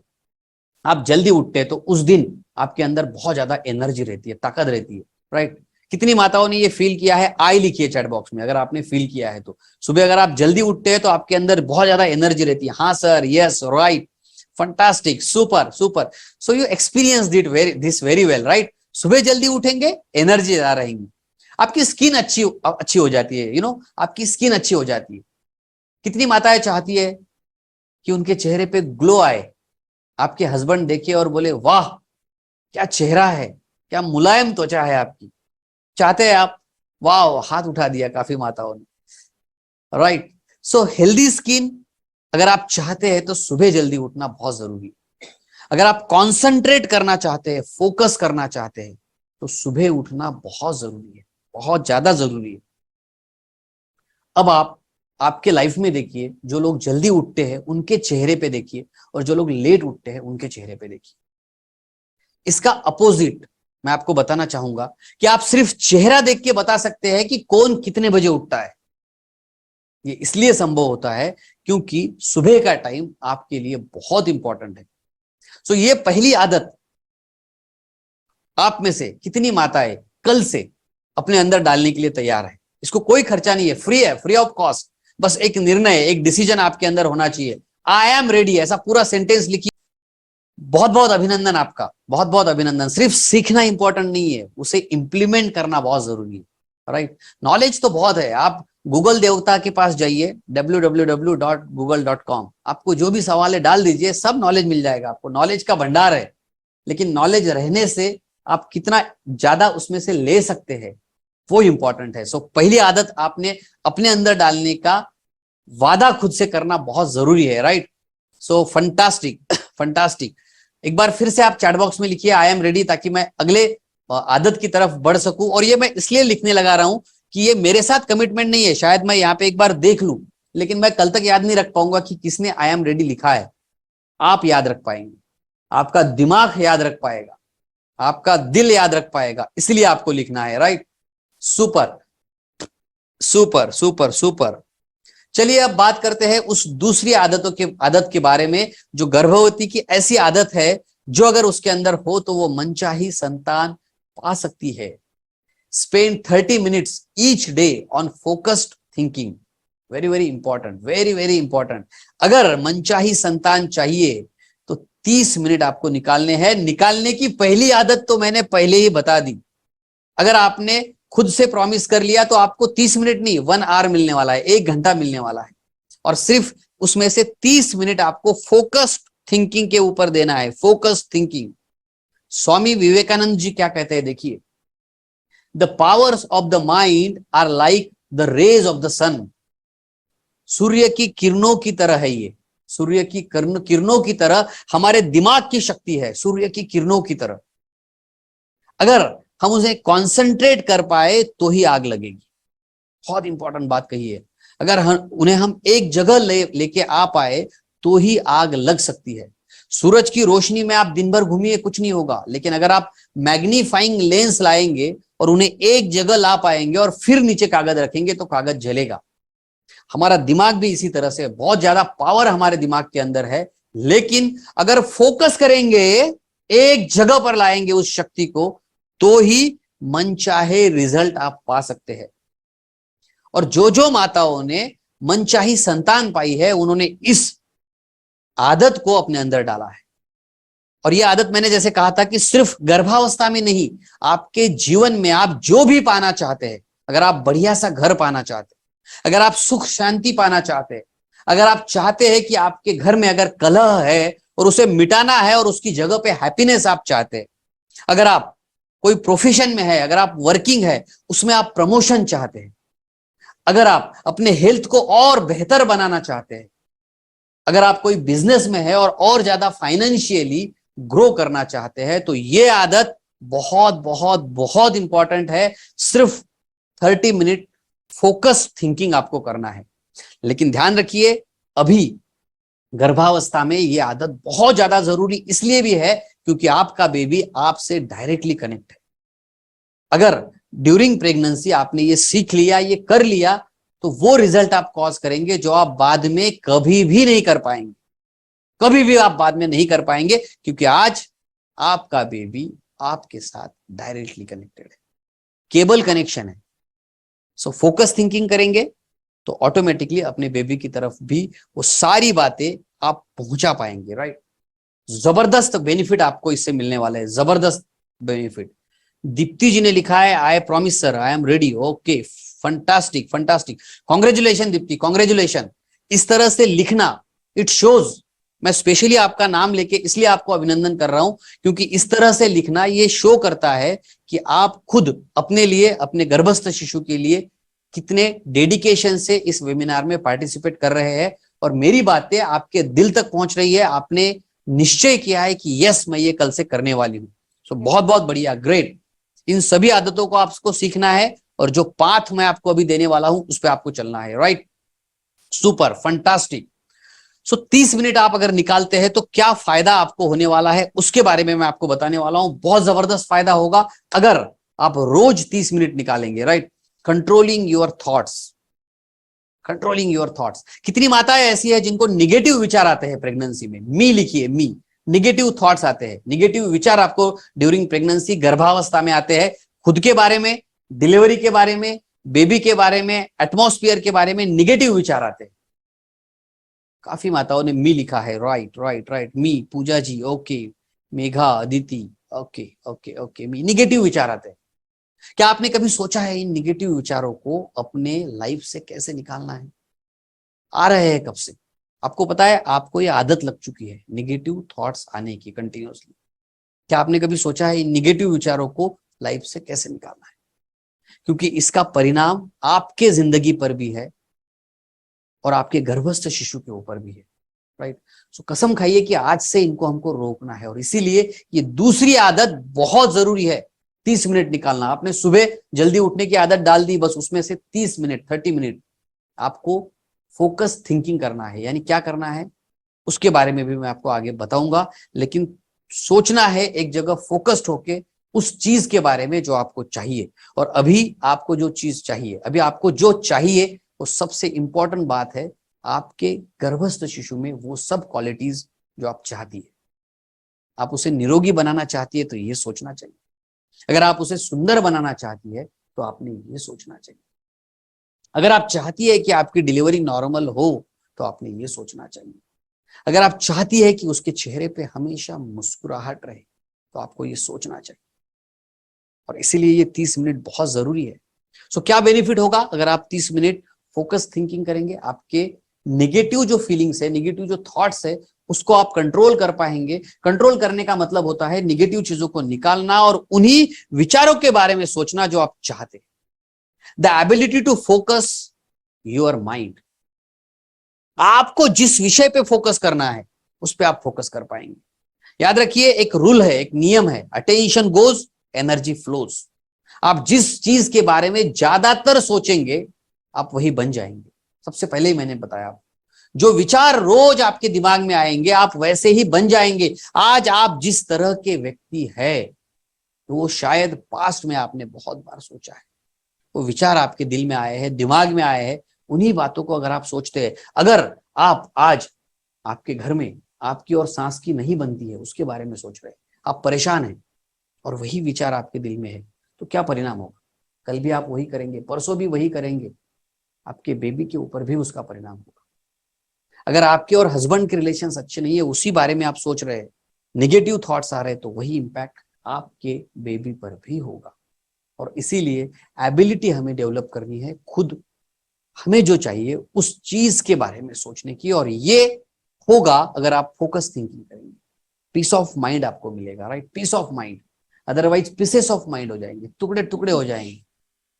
आप जल्दी उठते हैं तो उस दिन आपके अंदर बहुत ज्यादा एनर्जी रहती है, ताकत रहती है, राइट। कितनी माताओं ने ये फील किया है? आई लिखिए चैट बॉक्स में अगर आपने फील किया है तो। सुबह अगर आप जल्दी उठते हैं तो आपके अंदर बहुत ज्यादा एनर्जी रहती है। हाँ sir, yes, right, fantastic, super super. So you experience this very well, right. सुबह जल्दी उठेंगे, एनर्जी आ रहेंगी, आपकी स्किन अच्छी हो जाती है, आपकी स्किन अच्छी हो जाती है। कितनी माताएं चाहती है कि उनके चेहरे पे ग्लो आए, आपके हस्बैंड देखे और बोले वाह क्या चेहरा है, क्या मुलायम त्वचा है आपकी, चाहते हैं आप? वाह, हाथ उठा दिया काफी माताओं ने, राइट। सो हेल्दी स्किन अगर आप चाहते हैं तो सुबह जल्दी उठना बहुत जरूरी है। अगर आप कॉन्सेंट्रेट करना चाहते हैं, फोकस करना चाहते हैं, तो सुबह उठना बहुत जरूरी है, बहुत ज्यादा जरूरी है। अब आप आपके लाइफ में देखिए, जो लोग जल्दी उठते हैं उनके चेहरे पे देखिए, और जो लोग लेट उठते हैं उनके चेहरे पे देखिए। इसका अपोजिट मैं आपको बताना चाहूंगा कि आप सिर्फ चेहरा देख के बता सकते हैं कि कौन कितने बजे उठता है। ये इसलिए संभव होता है क्योंकि सुबह का टाइम आपके लिए बहुत इंपॉर्टेंट है। सो ये पहली आदत आप में से कितनी माताएं कल से अपने अंदर डालने के लिए तैयार है? इसको कोई खर्चा नहीं है, फ्री है, फ्री ऑफ कॉस्ट। बस एक निर्णय, एक डिसीजन आपके अंदर होना चाहिए। आई एम रेडी, ऐसा पूरा सेंटेंस लिखिए। बहुत बहुत अभिनंदन आपका, बहुत बहुत अभिनंदन। सिर्फ सीखना इंपॉर्टेंट नहीं है, उसे इंप्लीमेंट करना बहुत जरूरी है, राइट। नॉलेज तो बहुत है, आप गूगल देवता के पास जाइए, www.google.com, आपको जो भी सवाल है डाल दीजिए, सब नॉलेज मिल जाएगा आपको। नॉलेज का भंडार है, लेकिन नॉलेज रहने से आप कितना ज्यादा उसमें से ले सकते हैं वो इंपॉर्टेंट है। सो पहली आदत आपने अपने अंदर डालने का वादा खुद से करना बहुत जरूरी है, राइट। सो फंटास्टिक फंटास्टिक। एक बार फिर से आप चैट बॉक्स में लिखिए आई एम रेडी, ताकि मैं अगले आदत की तरफ बढ़ सकूं। और ये मैं इसलिए लिखने लगा रहा हूं कि ये मेरे साथ कमिटमेंट नहीं है। शायद मैं यहाँ पे एक बार देख लूं, लेकिन मैं कल तक याद नहीं रख पाऊंगा कि किसने आई एम रेडी लिखा है। आप याद रख पाएंगे, आपका दिमाग याद रख पाएगा, आपका दिल याद रख पाएगा, इसलिए आपको लिखना है, right. Super super super super. चलिए अब बात करते हैं उस दूसरी आदत के बारे में, जो गर्भवती की ऐसी आदत है जो अगर उसके अंदर हो तो वो मनचाही संतान पा सकती है। Spend 30 minutes each day on focused thinking. Very very important, very very important. अगर मनचाही संतान चाहिए तो 30 मिनट आपको निकालने हैं। निकालने की पहली आदत तो मैंने पहले ही बता दी। अगर आपने खुद से प्रॉमिस कर लिया तो आपको 30 मिनट नहीं 1 आवर मिलने वाला है, 1 घंटा मिलने वाला है। और सिर्फ उसमें से 30 मिनट आपको फोकस्ड थिंकिंग के ऊपर देना है, फोकस्ड थिंकिंग। स्वामी विवेकानंद जी क्या कहते हैं, देखिए, the powers of the mind are like the rays of the sun. सूर्य की किरणों की तरह है ये, सूर्य की किरणों की तरह हमारे दिमाग की शक्ति है, सूर्य की किरणों की तरह। अगर हम उसे कॉन्सेंट्रेट कर पाए तो ही आग लगेगी। बहुत इंपॉर्टेंट बात कही है। अगर उन्हें हम एक जगह लेके आ पाए तो ही आग लग सकती है। सूरज की रोशनी में आप दिन भर घूमिए, कुछ नहीं होगा, लेकिन अगर आप मैग्नीफाइंग लेंस लाएंगे और उन्हें एक जगह ला पाएंगे और फिर नीचे कागज रखेंगे तो कागज जलेगा। हमारा दिमाग भी इसी तरह से, बहुत ज्यादा पावर हमारे दिमाग के अंदर है, लेकिन अगर फोकस करेंगे, एक जगह पर लाएंगे उस शक्ति को, तो ही मनचाहे रिजल्ट आप पा सकते हैं। और जो माताओं ने मनचाही संतान पाई है, उन्होंने इस आदत को अपने अंदर डाला है। और यह आदत मैंने जैसे कहा था कि सिर्फ गर्भावस्था में नहीं, आपके जीवन में आप जो भी पाना चाहते हैं, अगर आप बढ़िया सा घर पाना चाहते हैं, अगर आप सुख शांति पाना चाहते हैं, अगर आप चाहते हैं कि आपके घर में अगर कलह है और उसे मिटाना है और उसकी जगह पे हैप्पीनेस आप चाहते हैं, अगर आप कोई प्रोफेशन में है, अगर आप वर्किंग है उसमें आप प्रमोशन चाहते हैं, अगर आप अपने हेल्थ को और बेहतर बनाना चाहते हैं, अगर आप कोई बिजनेस में है और ज्यादा फाइनेंशियली ग्रो करना चाहते हैं, तो ये आदत बहुत बहुत बहुत इंपॉर्टेंट है। सिर्फ 30 मिनट फोकस थिंकिंग आपको करना है। लेकिन ध्यान रखिए, अभी गर्भावस्था में ये आदत बहुत ज्यादा जरूरी इसलिए भी है क्योंकि आपका बेबी आपसे डायरेक्टली कनेक्ट है। अगर ड्यूरिंग प्रेगनेंसी आपने ये सीख लिया, ये कर लिया, तो वो रिजल्ट आप कॉज करेंगे जो आप बाद में कभी भी नहीं कर पाएंगे, कभी भी आप बाद में नहीं कर पाएंगे, क्योंकि आज आपका बेबी आपके साथ डायरेक्टली कनेक्टेड है, केबल कनेक्शन है। सो फोकस थिंकिंग करेंगे तो ऑटोमेटिकली अपने बेबी की तरफ भी वो सारी बातें आप पहुंचा पाएंगे, राइट। जबरदस्त बेनिफिट आपको इससे मिलने वाला है, जबरदस्त बेनिफिट। दीप्ति जी ने लिखा है I promise sir, I am ready. Okay, fantastic fantastic, congratulation Deepti, congratulation. इस तरह से लिखना इट शोज, मैं स्पेशली आपका नाम लेके इसलिए आपको अभिनंदन कर रहा हूं क्योंकि इस तरह से लिखना ये शो करता है कि आप खुद अपने लिए, अपने गर्भस्थ शिशु के लिए कितने डेडिकेशन से इस वेबिनार में पार्टिसिपेट कर रहे हैं और मेरी बातें आपके दिल तक पहुंच रही है। आपने निश्चय किया है कि यस मैं ये कल से करने वाली हूं। सो बहुत बहुत बढ़िया, ग्रेट। इन सभी आदतों को आपको सीखना है और जो पाथ मैं आपको अभी देने वाला हूं उस पर आपको चलना है। Right, super, fantastic. So 30 minute आप अगर निकालते हैं तो क्या फायदा आपको होने वाला है उसके बारे में मैं आपको बताने वाला हूं। बहुत जबरदस्त फायदा होगा अगर आप रोज 30 मिनट निकालेंगे। Right, controlling your thoughts, controlling your thoughts. कितनी माताएं ऐसी है जिनको निगेटिव विचार आते हैं प्रेगनेंसी में? मी लिखिए, मी। निगेटिव थॉट्स आते हैं, निगेटिव विचार आपको ड्यूरिंग प्रेगनेंसी, गर्भावस्था में आते हैं, खुद के बारे में, डिलीवरी के बारे में, बेबी के बारे में, एटमॉस्फेयर के बारे में निगेटिव विचार आते हैं। काफी माताओं ने मी लिखा है। Right right right, me. Pooja ji okay, Megha, Aditi okay okay okay, me. Negative विचार आते हैं। क्या आपने कभी सोचा है इन निगेटिव विचारों को अपने लाइफ से कैसे निकालना है? आ रहे हैं कब से? आपको पता है आपको ये आदत लग चुकी है निगेटिव थॉट्स आने की कंटिन्यूअसली। क्या आपने कभी सोचा है इन निगेटिव विचारों को लाइफ से कैसे निकालना है? क्योंकि इसका परिणाम आपके जिंदगी पर भी है और आपके गर्भस्थ शिशु के ऊपर भी है। राइट, सो कसम खाइए कि आज से इनको हमको रोकना है और इसीलिए ये दूसरी आदत बहुत जरूरी है, 30 मिनट निकालना। आपने सुबह जल्दी उठने की आदत डाल दी, बस उसमें से 30 मिनट 30 मिनट आपको फोकस थिंकिंग करना है। यानी क्या करना है उसके बारे में भी मैं आपको आगे बताऊंगा, लेकिन सोचना है एक जगह फोकस्ड होके उस चीज के बारे में जो आपको चाहिए। और अभी आपको जो चीज चाहिए, अभी आपको जो चाहिए वो सबसे इंपॉर्टेंट बात है, आपके गर्भस्थ शिशु में वो सब क्वालिटीज जो आप चाहती है। आप उसे निरोगी बनाना चाहती है तो ये सोचना चाहिए। अगर आप उसे सुंदर बनाना चाहती है तो आपने ये सोचना चाहिए। अगर आप चाहती है कि आपकी डिलीवरी नॉर्मल हो तो आपने ये सोचना चाहिए। अगर आप चाहती है कि उसके चेहरे पे हमेशा मुस्कुराहट रहे तो आपको ये सोचना चाहिए। और इसीलिए ये 30 मिनट बहुत जरूरी है। सो क्या बेनिफिट होगा अगर आप 30 मिनट फोकस थिंकिंग करेंगे? आपके निगेटिव जो फीलिंग्स है, निगेटिव जो थॉट्स है, उसको आप कंट्रोल कर पाएंगे। कंट्रोल करने का मतलब होता है निगेटिव चीजों को निकालना और उन्हीं विचारों के बारे में सोचना जो आप चाहते हैं। The ability to focus your mind. आपको जिस विषय पे फोकस करना है उस पे आप फोकस कर पाएंगे। याद रखिए, एक रूल है, एक नियम है, अटेंशन गोज एनर्जी फ्लोज। आप जिस चीज के बारे में ज्यादातर सोचेंगे आप वही बन जाएंगे। सबसे पहले ही मैंने बताया, जो विचार रोज आपके दिमाग में आएंगे आप वैसे ही बन जाएंगे। आज आप जिस तरह के व्यक्ति है तो वो शायद पास्ट में आपने बहुत बार सोचा है। वो विचार आपके दिल में आए हैं, दिमाग में आए हैं, उन्हीं बातों को अगर आप सोचते हैं, अगर आप आज आपके घर में आपकी और सांस की नहीं बनती है उसके बारे में सोच रहे हैं, आप परेशान हैं और वही विचार आपके दिल में है, तो क्या परिणाम होगा? कल भी आप वही करेंगे, परसों भी वही करेंगे, आपके बेबी के ऊपर भी उसका परिणाम होगा। अगर आपके और हस्बैंड के रिलेशंस अच्छे नहीं है, उसी बारे में आप सोच रहे हैं, नेगेटिव थॉट्स आ रहे हैं, तो वही इंपैक्ट आपके बेबी पर भी होगा। और इसीलिए एबिलिटी हमें डेवलप करनी है, खुद हमें जो चाहिए उस चीज के बारे में सोचने की, और ये होगा अगर आप फोकस थिंकिंग करेंगे। पीस ऑफ माइंड आपको मिलेगा। Right, peace of mind. Otherwise pieces of mind हो जाएंगे, टुकड़े टुकड़े हो जाएंगे,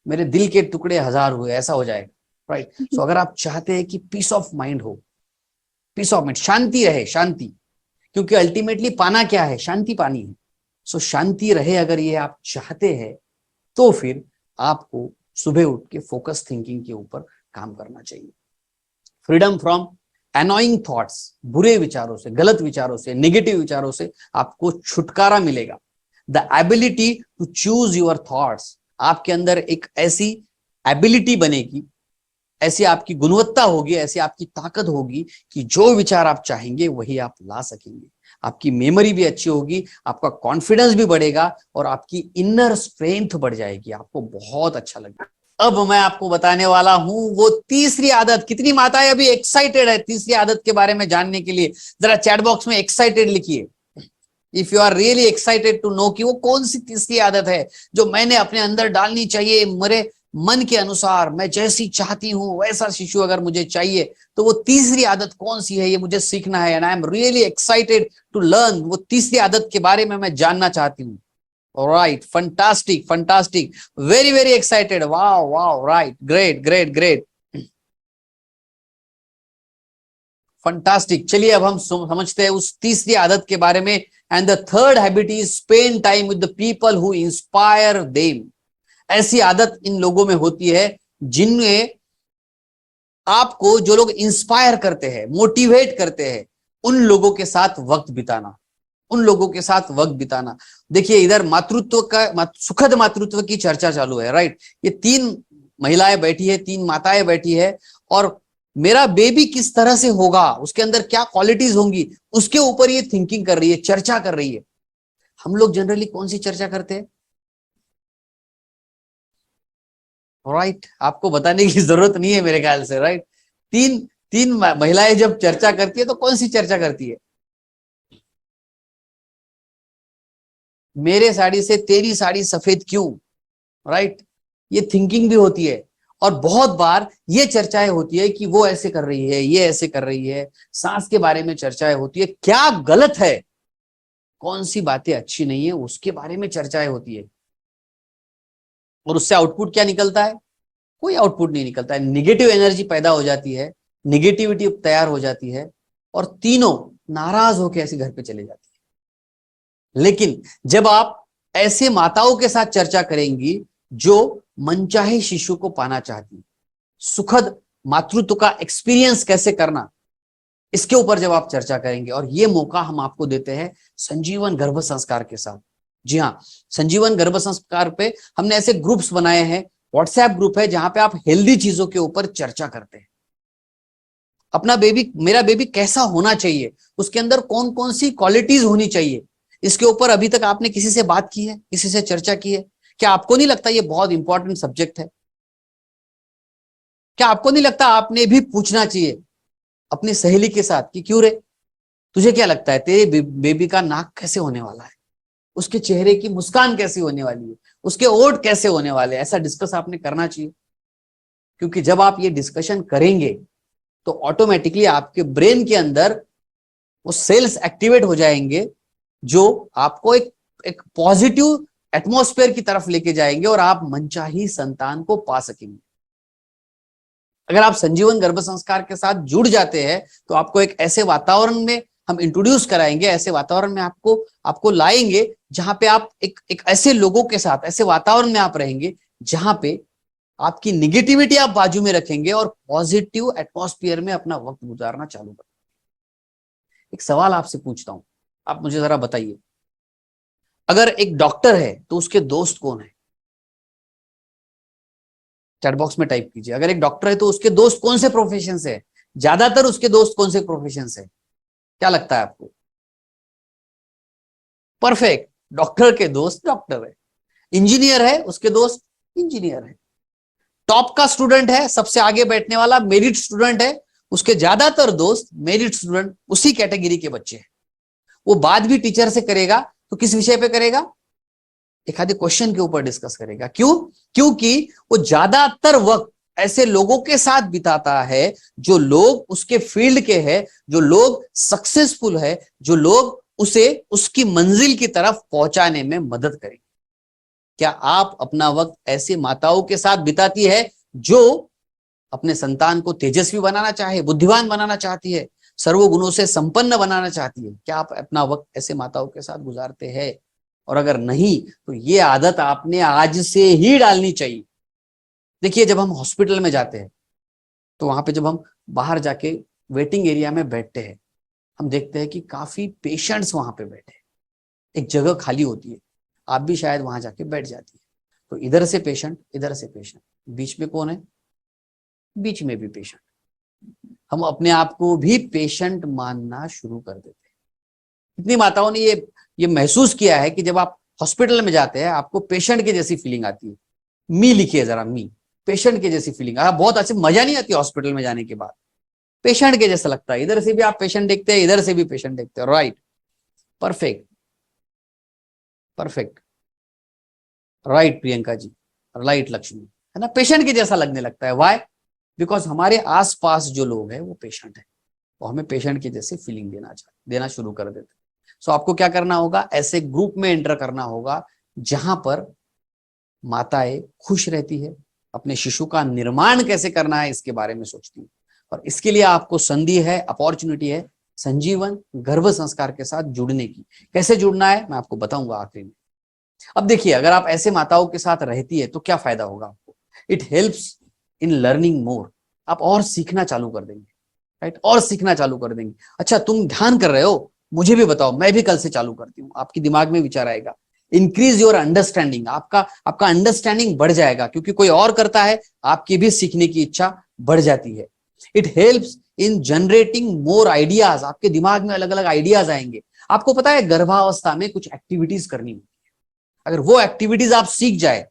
मेरे दिल के टुकड़े 1000 हुए, ऐसा हो जाएगा। राइट, सो अगर आप चाहते हैं कि पीस ऑफ माइंड हो, पीस ऑफ माइंड, शांति रहे, शांति, क्योंकि अल्टीमेटली पाना क्या है? शांति पानी है। सो शांति रहे अगर ये आप चाहते हैं तो फिर आपको सुबह उठ के फोकस थिंकिंग के ऊपर काम करना चाहिए। फ्रीडम फ्रॉम अनोइंग थॉट्स, बुरे विचारों से, गलत विचारों से, नेगेटिव विचारों से आपको छुटकारा मिलेगा। The ability to choose your thoughts, आपके अंदर एक ऐसी एबिलिटी बनेगी, ऐसी आपकी गुणवत्ता होगी, ऐसी आपकी ताकत होगी कि जो विचार आप चाहेंगे वही आप ला सकेंगे। आपकी मेमोरी भी अच्छी होगी, आपका कॉन्फिडेंस भी बढ़ेगा और आपकी इनर स्ट्रेंथ बढ़ जाएगी। आपको बहुत अच्छा लगेगा। अब मैं आपको बताने वाला हूं वो तीसरी आदत। कितनी माताएं अभी एक्साइटेड है तीसरी आदत के बारे में जानने के लिए? जरा चैट बॉक्स में एक्साइटेड लिखिए, if you are really excited to know कि वो कौन सी तीसरी आदत है जो मैंने अपने अंदर डालनी चाहिए। मन के अनुसार मैं जैसी चाहती हूं वैसा शिशु अगर मुझे चाहिए, तो वो तीसरी आदत कौन सी है ये मुझे सीखना है, and I am really excited to learn. वो तीसरी आदत के बारे में मैं जानना चाहती हूँ। Right, fantastic fantastic, very very excited, wow wow, right, great great great, fantastic. चलिए अब हम समझते हैं उस तीसरी आदत के बारे में। And the third habit is spend time with the people who inspire them. ऐसी आदत इन लोगों में होती है जिनमें आपको, जो लोग इंस्पायर करते हैं, मोटिवेट करते हैं, उन लोगों के साथ वक्त बिताना, उन लोगों के साथ वक्त बिताना। देखिए इधर मातृत्व का, सुखद मातृत्व की चर्चा चालू है, राइट। ये तीन महिलाएं बैठी है, तीन माताएं बैठी है, और मेरा बेबी किस तरह से होगा, उसके अंदर क्या क्वालिटीज होंगी, उसके ऊपर ये थिंकिंग कर रही है, चर्चा कर रही है। हम लोग जनरली कौन सी चर्चा करते हैं? राइट, आपको बताने की जरूरत नहीं है मेरे ख्याल से, राइट। तीन तीन महिलाएं जब चर्चा करती है तो कौन सी चर्चा करती है? मेरे साड़ी से तेरी साड़ी सफेद क्यों, राइट। ये थिंकिंग भी होती है, और बहुत बार ये चर्चाएं होती है कि वो ऐसे कर रही है, ये ऐसे कर रही है, सांस के बारे में चर्चाएं होती है, क्या गलत है, कौन सी बातें अच्छी नहीं है, उसके बारे में चर्चाएं होती है। और उससे आउटपुट क्या निकलता है? कोई आउटपुट नहीं निकलता है। निगेटिव एनर्जी पैदा हो जाती है, निगेटिविटी तैयार हो जाती है, और तीनों नाराज होकर ऐसे घर पे चले जाती है। लेकिन जब आप ऐसे माताओं के साथ चर्चा करेंगी जो मनचाहे शिशु को पाना चाहती, सुखद मातृत्व का एक्सपीरियंस कैसे करना, इसके ऊपर जब आप चर्चा करेंगे, और ये मौका हम आपको देते हैं संजीवन गर्भ संस्कार के साथ। जी हाँ, संजीवन गर्भ संस्कार पे हमने ऐसे ग्रुप्स बनाए हैं, व्हाट्सएप ग्रुप है जहां पे आप हेल्दी चीजों के ऊपर चर्चा करते हैं। अपना बेबी, मेरा बेबी कैसा होना चाहिए, उसके अंदर कौन कौन सी क्वालिटीज होनी चाहिए, इसके ऊपर अभी तक आपने किसी से बात की है, किसी से चर्चा की है? क्या आपको नहीं लगता ये बहुत इंपॉर्टेंट सब्जेक्ट है? क्या आपको नहीं लगता आपने भी पूछना चाहिए अपनी सहेली के साथ कि क्यों रे, तुझे क्या लगता है तेरे बेबी का नाक कैसे होने वाला है, उसके चेहरे की मुस्कान कैसी होने वाली है, उसके ओठ कैसे होने वाले, ऐसा डिस्कस आपने करना चाहिए। क्योंकि जब आप ये डिस्कशन करेंगे तो ऑटोमेटिकली आपके ब्रेन के अंदर वो सेल्स एक्टिवेट हो जाएंगे जो आपको एक पॉजिटिव एटमॉस्फेयर की तरफ लेके जाएंगे, और आप मनचाही संतान को पा सकेंगे। अगर आप संजीवन गर्भ संस्कार के साथ जुड़ जाते हैं तो आपको एक ऐसे वातावरण में हम इंट्रोड्यूस कराएंगे, ऐसे वातावरण में आपको लाएंगे जहां पे आप एक ऐसे लोगों के साथ, ऐसे वातावरण में आप रहेंगे जहां पे आपकी निगेटिविटी आप बाजू में रखेंगे और पॉजिटिव एटमॉस्फेयर में अपना वक्त गुजारना चालू करेंगे। एक सवाल आपसे पूछता हूं, आप मुझे जरा बताइए, अगर एक डॉक्टर है तो उसके दोस्त कौन है? चैट बॉक्स में टाइप कीजिए, अगर एक डॉक्टर है तो उसके दोस्त कौन से प्रोफेशन से है? ज्यादातर उसके दोस्त कौन से प्रोफेशन से है? क्या लगता है आपको? परफेक्ट, डॉक्टर के दोस्त डॉक्टर है। इंजीनियर है, उसके दोस्त इंजीनियर है। टॉप का स्टूडेंट है, सबसे आगे बैठने वाला मेरिट स्टूडेंट है, उसके ज्यादातर दोस्त मेरिट स्टूडेंट, उसी कैटेगरी के बच्चे हैं। वो बात भी टीचर से करेगा तो किस विषय पे करेगा? एक आधे क्वेश्चन के ऊपर डिस्कस करेगा। क्यों? क्योंकि वो ज्यादातर वक्त ऐसे लोगों के साथ बिताता है जो लोग उसके फील्ड के हैं, जो लोग सक्सेसफुल है, जो लोग उसे उसकी मंजिल की तरफ पहुंचाने में मदद करेंगे। क्या आप अपना वक्त ऐसे माताओं के साथ बिताती है जो अपने संतान को तेजस्वी बनाना चाहे, बुद्धिमान बनाना चाहती है, सर्वगुणों से संपन्न बनाना चाहती है? क्या आप अपना वक्त ऐसे माताओं के साथ गुजारते हैं? और अगर नहीं तो ये आदत आपने आज से ही डालनी चाहिए। देखिए जब हम हॉस्पिटल में जाते हैं तो वहां पे जब हम बाहर जाके वेटिंग एरिया में बैठते हैं, हम देखते हैं कि काफी पेशेंट्स वहां पे बैठे हैं, एक जगह खाली होती है, आप भी शायद वहां जाके बैठ जाती है। तो इधर से पेशेंट, इधर से पेशेंट, बीच में कौन है? बीच में भी पेशेंट। हम अपने आप को भी पेशेंट मानना शुरू कर देते हैं। कितनी माताओं ने ये महसूस किया है कि जब आप हॉस्पिटल में जाते हैं आपको पेशेंट के जैसी फीलिंग आती है? मी लिखिए जरा, मी, पेशेंट के जैसी फीलिंग। बहुत अच्छी मजा नहीं आती हॉस्पिटल में जाने के बाद, पेशेंट के जैसा लगता है। इधर से भी आप पेशेंट देखते हैं, इधर से भी पेशेंट देखते हैं, right, perfect perfect, right Priyanka ji, right Lakshmi. है ना, पेशेंट के जैसा लगने लगता है। व्हाई? बिकॉज हमारे आसपास जो लोग हैं वो पेशेंट है, वो हमें पेशेंट की जैसी फीलिंग देना शुरू कर देते हैं। सो आपको क्या करना होगा, ऐसे ग्रुप में एंटर करना होगा जहां पर माताएं खुश रहती है, अपने शिशु का निर्माण कैसे करना है इसके बारे में सोचती है। और इसके लिए आपको संधि है, अपॉर्चुनिटी है संजीवन गर्भ संस्कार के साथ जुड़ने की। कैसे जुड़ना है मैं आपको बताऊंगा आखिरी में। अब देखिए, अगर आप ऐसे माताओं के साथ रहती है तो क्या फायदा होगा आपको। It helps in learning more. आप और सीखना चालू कर देंगे, राइट, और सीखना चालू कर देंगे। अच्छा, तुम ध्यान कर रहे हो, मुझे भी बताओ, मैं भी कल से चालू करती हूँ। आपके दिमाग में विचार आएगा, इंक्रीज योर अंडरस्टैंडिंग। आपका अंडरस्टैंडिंग बढ़ जाएगा, क्योंकि कोई और करता है, आपकी भी सीखने की इच्छा बढ़ जाती है। It helps in generating more ideas. आपके दिमाग में अलग अलग आइडियाज आएंगे। आपको पता है गर्भावस्था में कुछ एक्टिविटीज करनी होती है, अगर वो एक्टिविटीज आप सीख जाए,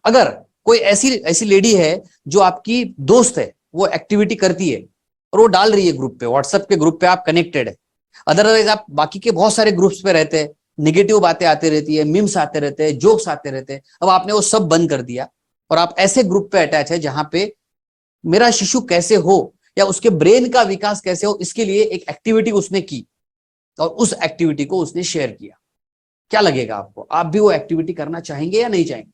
अगर कोई ऐसी ऐसी लेडी है जो आपकी दोस्त है, वो एक्टिविटी करती है और वो डाल रही है ग्रुप पे, व्हाट्सएप के ग्रुप पे आप कनेक्टेड है, अदरवाइज आप बाकी के बहुत सारे ग्रुप्स पे रहते हैं, निगेटिव बातें आती रहती है, मीम्स आते रहते हैं, जोक्स आते रहते हैं, अब आपने वो सब बंद कर दिया और आप ऐसे ग्रुप पे अटैच है जहां पे मेरा शिशु कैसे हो या उसके ब्रेन का विकास कैसे हो, इसके लिए एक एक्टिविटी उसने की और उस एक्टिविटी को उसने शेयर किया। क्या लगेगा आपको, आप भी वो एक्टिविटी करना चाहेंगे या नहीं चाहेंगे?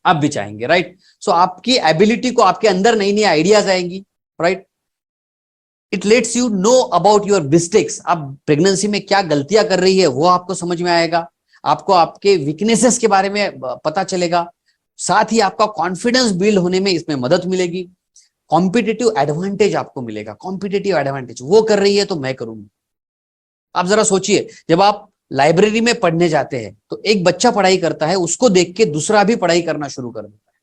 आप भी चाहेंगे, राइट। सो आपकी एबिलिटी को, आपके अंदर नई नई आइडियाज आएंगी, right. It let's you know about your mistakes. आप प्रेगनेंसी में क्या गलतियां कर रही है वो आपको समझ में आएगा, आपको आपके वीकनेसेस के बारे में पता चलेगा, साथ ही आपका कॉन्फिडेंस बिल्ड होने में इसमें मदद मिलेगी। कॉम्पिटिटिव एडवांटेज आपको मिलेगा, कॉम्पिटिटिव एडवांटेज, वो कर रही है तो मैं करूंगी। आप जरा सोचिए, जब आप लाइब्रेरी में पढ़ने जाते हैं तो एक बच्चा पढ़ाई करता है, उसको देख के दूसरा भी पढ़ाई करना शुरू कर देता है।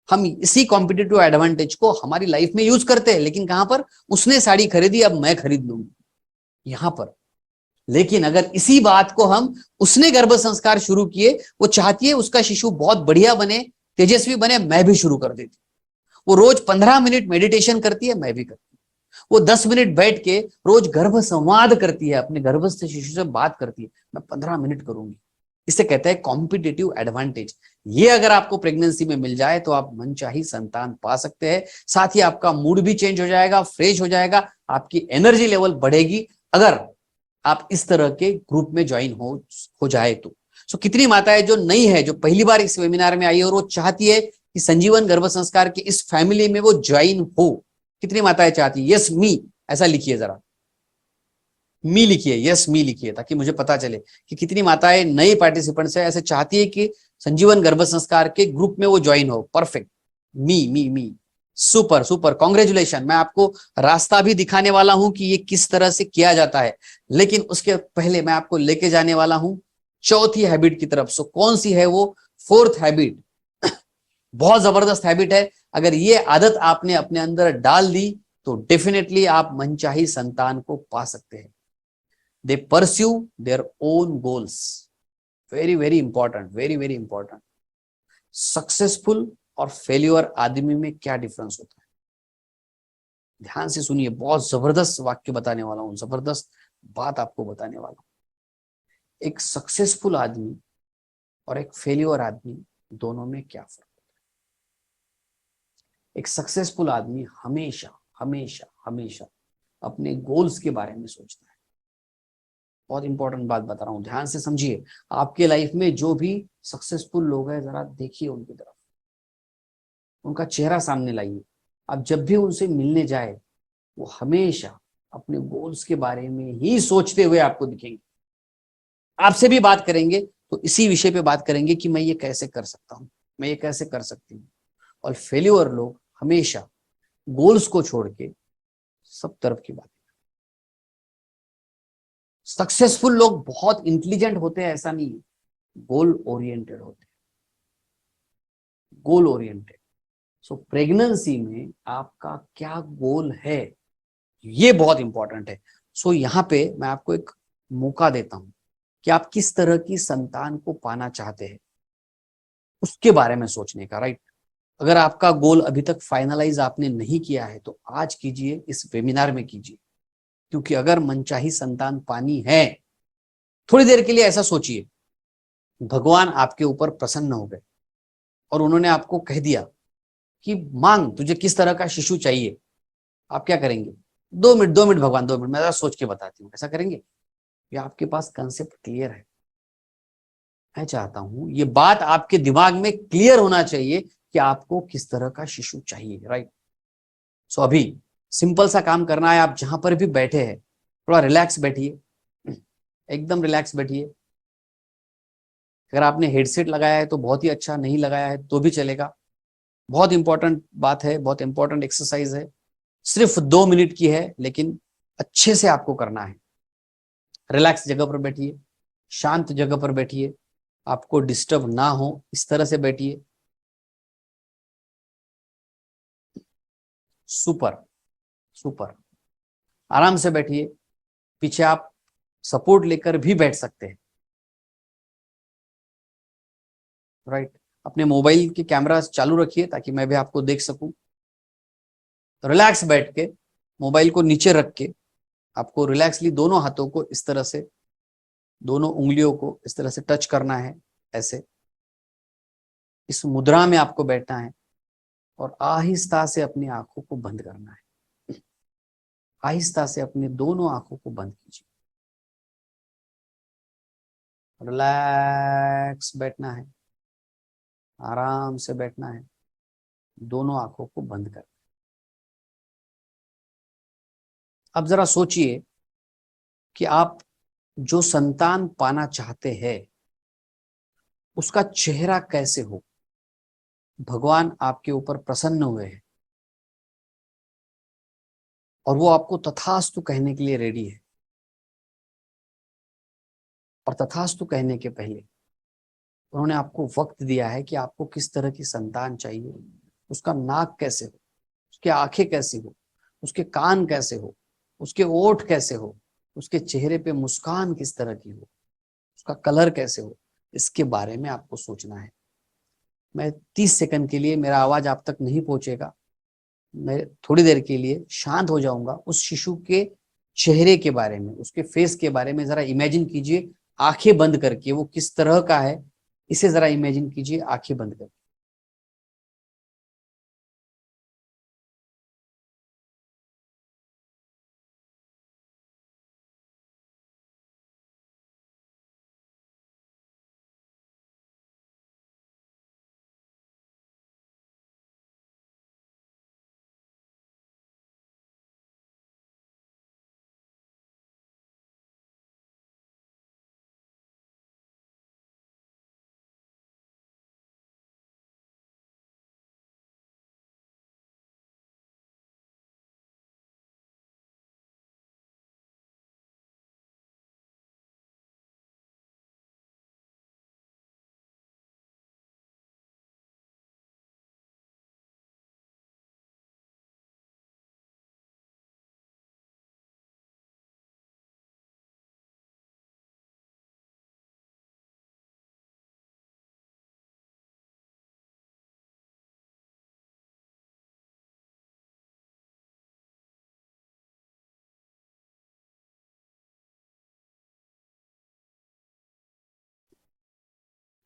हम इसी कॉम्पिटिटिव एडवांटेज को हमारी लाइफ में यूज करते हैं, लेकिन कहां पर, उसने साड़ी खरीदी अब मैं खरीद लूंगी, यहां पर। लेकिन अगर इसी बात को हम, उसने गर्भ संस्कार शुरू किए, वो चाहती है उसका शिशु बहुत बढ़िया बने, तेजस्वी बने, मैं भी शुरू कर देती। वो रोज 15 मिनट मेडिटेशन करती है, मैं भी करती हूँ। वो 10 मिनट बैठ के रोज गर्भ संवाद करती है, अपने गर्भस्थ शिशु से बात करती है, मैं 15 मिनट करूंगी। इसे कहते हैं कॉम्पिटिटिव एडवांटेज। ये अगर आपको प्रेगनेंसी में मिल जाए तो आप मनचाही संतान पा सकते हैं। साथ ही आपका मूड भी चेंज हो जाएगा, फ्रेश हो जाएगा, आपकी एनर्जी लेवल बढ़ेगी, अगर आप इस तरह के ग्रुप में ज्वाइन हो जाए तो। सो कितनी माताएं जो नई है, जो पहली बार इस वेबिनार में आई है और वो चाहती है कि संजीवन गर्भ संस्कार के इस फैमिली में वो ज्वाइन हो, कितनी माताएं चाहती है? यस मी, ऐसा लिखिए जरा, मी लिखिए, यस मी लिखिए, ताकि मुझे पता चले कि कितनी माताएं नई पार्टिसिपेंट्स है, ऐसे चाहती है कि संजीवन गर्भ संस्कार के ग्रुप में वो ज्वाइन हो। परफेक्ट, मी मी मी, सुपर सुपर, कॉन्ग्रेचुलेशन। मैं आपको रास्ता भी दिखाने वाला हूं कि ये किस तरह से किया जाता है, लेकिन उसके पहले मैं आपको लेके जाने वाला हूं चौथी हैबिट की तरफ। सो कौन सी है वो? Fourth habit. बहुत जबरदस्त हैबिट है। अगर ये आदत आपने अपने अंदर डाल दी तो डेफिनेटली आप मनचाही संतान को पा सकते हैं। They pursue their own goals. Very very important, very very important. Successful और फेल्यूर आदमी में क्या डिफरेंस होता है, ध्यान से सुनिए, बहुत जबरदस्त वाक्य बताने वाला हूं, जबरदस्त बात आपको बताने वाला हूं। एक सक्सेसफुल आदमी और एक फेल्यूर आदमी, दोनों में क्या फर्क होता है? एक सक्सेसफुल आदमी हमेशा हमेशा हमेशा अपने गोल्स के बारे में सोचता है। बहुत इंपॉर्टेंट बात बता रहा हूं, ध्यान से समझिए। आपके लाइफ में जो भी सक्सेसफुल लोग हैं, जरा देखिए उनकी तरफ, उनका चेहरा सामने लाइए। आप जब भी उनसे मिलने जाए, वो हमेशा अपने गोल्स के बारे में ही सोचते हुए आपको दिखेंगे। आपसे भी बात करेंगे तो इसी विषय पे बात करेंगे कि मैं ये कैसे कर सकता हूं, मैं ये कैसे कर सकती हूँ। और फेल्यूर लोग हमेशा गोल्स को छोड़ के सब तरफ की बात। सक्सेसफुल लोग बहुत इंटेलिजेंट होते हैं ऐसा नहीं है, गोल ओरिएंटेड होते हैं, गोल ओरिएंटेड। सो प्रेगनेंसी में आपका क्या गोल है, ये बहुत इंपॉर्टेंट है। सो यहाँ पे मैं आपको एक मौका देता हूं कि आप किस तरह की संतान को पाना चाहते हैं, उसके बारे में सोचने का, राइट। अगर आपका गोल अभी तक फाइनलाइज आपने नहीं किया है तो आज कीजिए, इस वेबिनार में कीजिए। क्योंकि अगर मनचाही संतान पानी है, थोड़ी देर के लिए ऐसा सोचिए, भगवान आपके ऊपर प्रसन्न हो गए, और उन्होंने आपको कह दिया कि मांग तुझे किस तरह का शिशु चाहिए, आप क्या करेंगे? 2 मिनट 2 मिनट भगवान 2 मिनट, मैं जरा सोच के बताती हूँ, ऐसा करेंगे? या आपके पास कंसेप्ट क्लियर है? मैं चाहता हूं ये बात आपके दिमाग में क्लियर होना चाहिए कि आपको किस तरह का शिशु चाहिए, राइट? सो अभी सिंपल सा काम करना है, आप जहां पर भी बैठे हैं थोड़ा रिलैक्स बैठिए, एकदम रिलैक्स बैठिए। अगर आपने हेडसेट लगाया है तो बहुत ही अच्छा, नहीं लगाया है तो भी चलेगा। बहुत इंपॉर्टेंट बात है, बहुत इंपॉर्टेंट एक्सरसाइज है, सिर्फ 2 मिनट की है, लेकिन अच्छे से आपको करना है। रिलैक्स जगह पर बैठिए, शांत जगह पर बैठिए, आपको डिस्टर्ब ना हो इस तरह से बैठिए। Super, super. आराम से बैठिए, पीछे आप सपोर्ट लेकर भी बैठ सकते हैं, राइट? अपने मोबाइल की कैमरा चालू रखिए ताकि मैं भी आपको देख सकूं। रिलैक्स बैठ के, मोबाइल को नीचे रख के, आपको रिलैक्सली दोनों हाथों को इस तरह से, दोनों उंगलियों को इस तरह से टच करना है, ऐसे इस मुद्रा में आपको बैठना है और आहिस्ता से अपनी आंखों को बंद करना है। आहिस्ता से अपने दोनों आंखों को बंद कीजिए, रिलैक्स बैठना है, आराम से बैठना है, दोनों आंखों को बंद कर। अब जरा सोचिए कि आप जो संतान पाना चाहते हैं उसका चेहरा कैसे हो। भगवान आपके ऊपर प्रसन्न हुए हैं और वो आपको तथास्तु कहने के लिए रेडी है। और तथास्तु कहने के पहले उन्होंने आपको वक्त दिया है कि आपको किस तरह की संतान चाहिए, उसका नाक कैसे हो, उसकी आंखें कैसी हो, उसके कान कैसे हो, उसके ओठ कैसे हो, उसके चेहरे पे मुस्कान किस तरह की हो, उसका कलर कैसे हो, इसके बारे में आपको सोचना है। मैं 30 सेकंड के लिए, मेरा आवाज आप तक नहीं पहुंचेगा, मैं थोड़ी देर के लिए शांत हो जाऊंगा। उस शिशु के चेहरे के बारे में, उसके फेस के बारे में जरा इमेजिन कीजिए, आंखें बंद करके, वो किस तरह का है इसे जरा इमेजिन कीजिए आंखें बंद करके।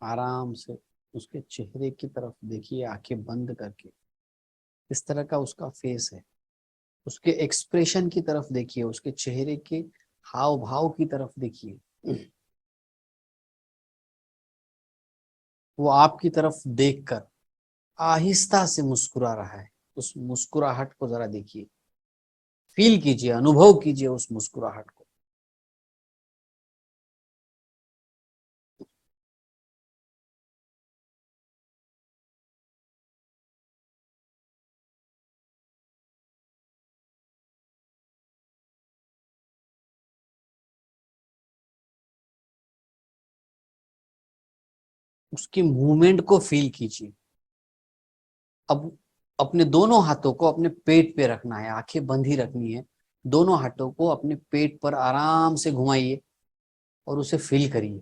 आराम से उसके चेहरे की तरफ देखिए, आंखें बंद करके। इस तरह का उसका फेस है, उसके एक्सप्रेशन की तरफ देखिए, उसके चेहरे के हाव भाव की तरफ देखिए। वो आपकी तरफ देखकर आहिस्ता से मुस्कुरा रहा है, उस मुस्कुराहट को जरा देखिए, फील कीजिए, अनुभव कीजिए उस मुस्कुराहट को। उसकी मूवमेंट को फील कीजिए। अब अपने दोनों हाथों को अपने पेट पे रखना है, आंखें बंद ही रखनी है। दोनों हाथों को अपने पेट पर आराम से घुमाइए और उसे फील करिए,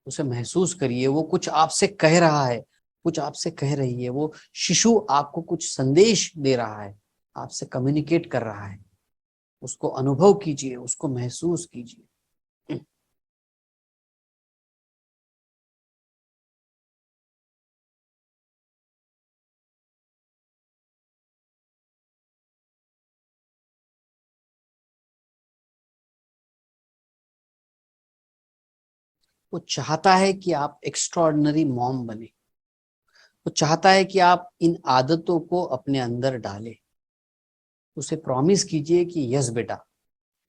उसे महसूस करिए। वो कुछ आपसे कह रहा है, कुछ आपसे कह रही है। वो शिशु आपको कुछ संदेश दे रहा है, आपसे कम्युनिकेट कर रहा है। उसको अनुभव कीजिए, उसको महसूस कीजिए। वो चाहता है कि आप एक्स्ट्रॉर्डिनरी मॉम बने। वो चाहता है कि आप इन आदतों को अपने अंदर डालें। उसे प्रॉमिस कीजिए कि यस बेटा,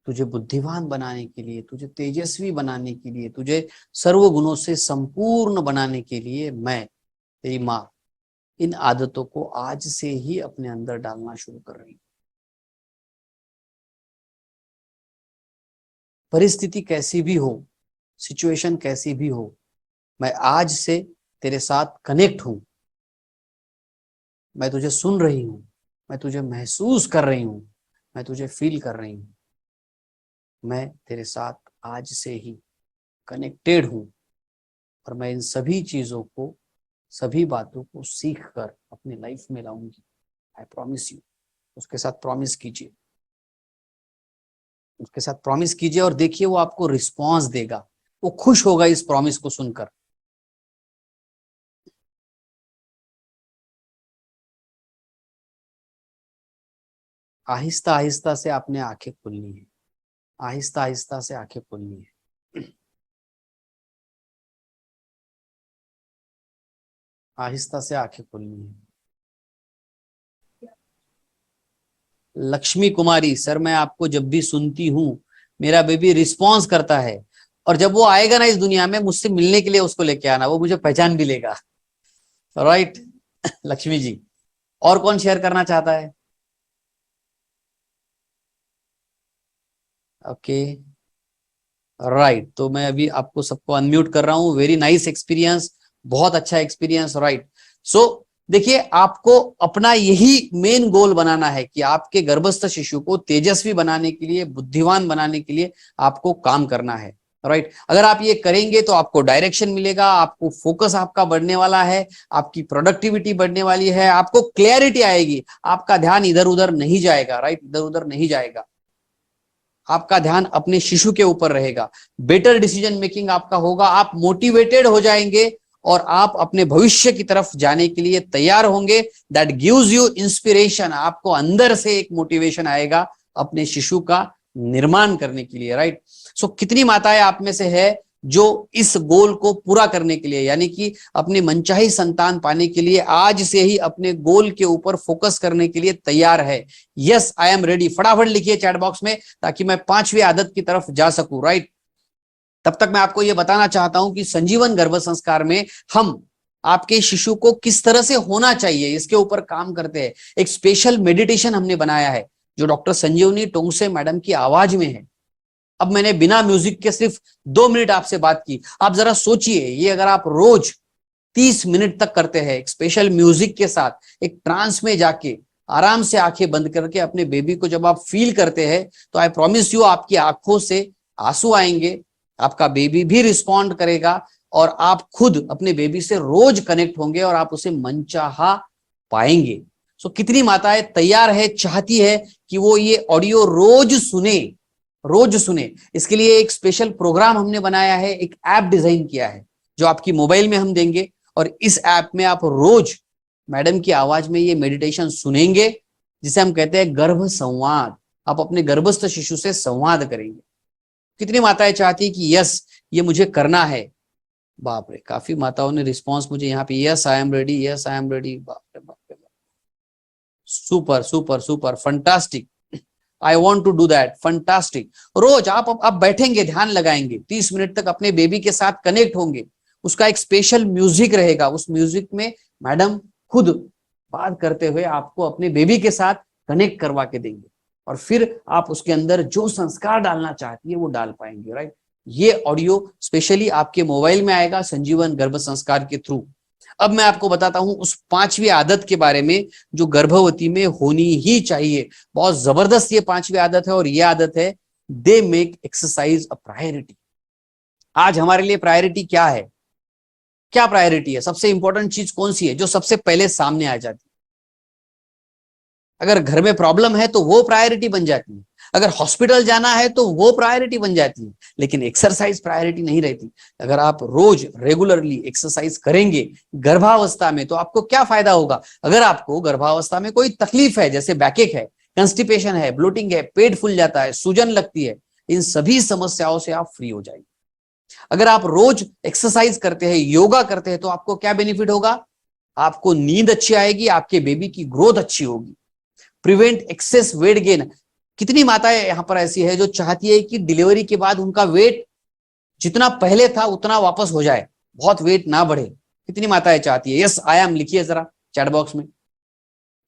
तुझे बुद्धिमान बनाने के लिए, तुझे तेजस्वी बनाने के लिए, तुझे सर्वगुणों से संपूर्ण बनाने के लिए मैं तेरी माँ इन आदतों को आज से ही अपने अंदर डालना शुरू कर रही हूं। परिस्थिति कैसी भी हो, सिचुएशन कैसी भी हो, मैं आज से तेरे साथ कनेक्ट हूं। मैं तुझे सुन रही हूं, मैं तुझे महसूस कर रही हूं, मैं तुझे फील कर रही हूं। मैं तेरे साथ आज से ही कनेक्टेड हूं और मैं इन सभी चीजों को, सभी बातों को सीख कर अपनी लाइफ में लाऊंगी। I promise you. उसके साथ प्रॉमिस कीजिए, उसके साथ प्रॉमिस कीजिए और देखिए वो आपको रिस्पॉन्स देगा। वो खुश होगा इस प्रॉमिस को सुनकर। आहिस्ता आहिस्ता से आपने आंखें खोलनी है, आहिस्ता आहिस्ता से आंखें खोलनी है, आहिस्ता से आंखें खोलनी है। लक्ष्मी कुमारी, सर मैं आपको जब भी सुनती हूँ मेरा बेबी रिस्पॉन्स करता है, और जब वो आएगा ना इस दुनिया में, मुझसे मिलने के लिए उसको लेके आना, वो मुझे पहचान भी लेगा। राइट लक्ष्मी जी। और कौन शेयर करना चाहता है? ओके राइट, तो मैं अभी आपको सबको अनम्यूट कर रहा हूँ। वेरी नाइस एक्सपीरियंस, बहुत अच्छा एक्सपीरियंस। राइट, सो देखिए, आपको अपना यही मेन गोल बनाना है कि आपके गर्भस्थ शिशु को तेजस्वी बनाने के लिए, बुद्धिमान बनाने के लिए आपको काम करना है। राइट, अगर आप ये करेंगे तो आपको डायरेक्शन मिलेगा, आपको फोकस आपका बढ़ने वाला है, आपकी प्रोडक्टिविटी बढ़ने वाली है, आपको क्लैरिटी आएगी, आपका ध्यान इधर उधर नहीं जाएगा। राइट, इधर उधर नहीं जाएगा, आपका ध्यान अपने शिशु के ऊपर रहेगा। बेटर डिसीजन मेकिंग आपका होगा, आप मोटिवेटेड हो जाएंगे और आप अपने भविष्य की तरफ जाने के लिए तैयार होंगे। दैट गिव्स यू इंस्पिरेशन, आपको अंदर से एक मोटिवेशन आएगा अपने शिशु का निर्माण करने के लिए। राइट, सो कितनी माताएं आप में से है जो इस गोल को पूरा करने के लिए, यानी कि अपनी मनचाही संतान पाने के लिए आज से ही अपने गोल के ऊपर फोकस करने के लिए तैयार है? यस आई एम रेडी, फटाफट लिखिए चैट बॉक्स में ताकि मैं 5वीं आदत की तरफ जा सकूं। राइट, तब तक मैं आपको यह बताना चाहता हूं कि संजीवन गर्भ संस्कार में हम आपके शिशु को किस तरह से होना चाहिए इसके ऊपर काम करते हैं। एक स्पेशल मेडिटेशन हमने बनाया है जो डॉक्टर संजीवनी टोंगसे मैडम की आवाज में है। अब मैंने बिना म्यूजिक के सिर्फ 2 मिनट आपसे बात की। आप जरा सोचिए, ये अगर आप रोज 30 मिनट तक करते हैं एक स्पेशल म्यूजिक के साथ, एक ट्रांस में जाके आराम से आंखें बंद करके अपने बेबी को जब आप फील करते हैं, तो आई प्रॉमिस यू आपकी आंखों से आंसू आएंगे, आपका बेबी भी रिस्पॉन्ड करेगा और आप खुद अपने बेबी से रोज कनेक्ट होंगे और आप उसे मनचाहा पाएंगे। सो कितनी माताएं तैयार है, चाहती है कि वो ये ऑडियो रोज सुने, रोज सुने? इसके लिए एक स्पेशल प्रोग्राम हमने बनाया है, एक ऐप डिजाइन किया है जो आपकी मोबाइल में हम देंगे, और इस ऐप में आप रोज मैडम की आवाज में ये मेडिटेशन सुनेंगे जिसे हम कहते हैं गर्भ संवाद। आप अपने गर्भस्थ शिशु से संवाद करेंगे। कितनी माताएं चाहती कि यस ये मुझे करना है? बाप रे, काफी माताओं ने रिस्पॉन्स मुझे यहाँ पे, yes I am ready, yes I am ready. बाप रे बाप रे, super super super, fantastic, I want to do that, fantastic. रोज आप बैठेंगे, ध्यान लगाएंगे, 30 मिनट तक अपने बेबी के साथ कनेक्ट होंगे। उसका एक स्पेशल म्यूजिक रहेगा, उस म्यूजिक में मैडम खुद बात करते हुए आपको अपने बेबी के साथ कनेक्ट करवा के देंगे और फिर आप उसके अंदर जो संस्कार डालना चाहती है वो डाल पाएंगे। राइट, ये ऑडियो स्पेशली आपके मोबाइल में आएगा संजीवन गर्भ संस्कार के थ्रू। अब मैं आपको बताता हूं उस 5वीं आदत के बारे में जो गर्भवती में होनी ही चाहिए। बहुत जबरदस्त ये 5वीं आदत है और ये आदत है they make exercise a priority. आज हमारे लिए प्रायोरिटी क्या है? क्या प्रायोरिटी है? सबसे इंपॉर्टेंट चीज कौन सी है जो सबसे पहले सामने आ जाती है? अगर घर में प्रॉब्लम है तो वो प्रायोरिटी बन जाती है, अगर हॉस्पिटल जाना है तो वो प्रायोरिटी बन जाती है, लेकिन एक्सरसाइज प्रायोरिटी नहीं रहती। अगर आप रोज रेगुलरली एक्सरसाइज करेंगे गर्भावस्था में तो आपको क्या फायदा होगा? अगर आपको गर्भावस्था में कोई तकलीफ है, जैसे बैकएक है, कंस्टिपेशन है, ब्लोटिंग है, पेट फूल जाता है, सूजन लगती है, इन सभी समस्याओं से आप फ्री हो जाएंगे। अगर आप रोज एक्सरसाइज करते हैं, योगा करते हैं, तो आपको क्या बेनिफिट होगा? आपको नींद अच्छी आएगी, आपके बेबी की ग्रोथ अच्छी होगी। Prevent access weight gain. कितनी माताएं यहां पर ऐसी है जो चाहती है कि डिलीवरी के बाद उनका वेट जितना पहले था उतना वापस हो जाए, बहुत वेट ना बढ़े। कितनी माताएं चाहती है? यस आई एम लिखिए जरा चैट बॉक्स में,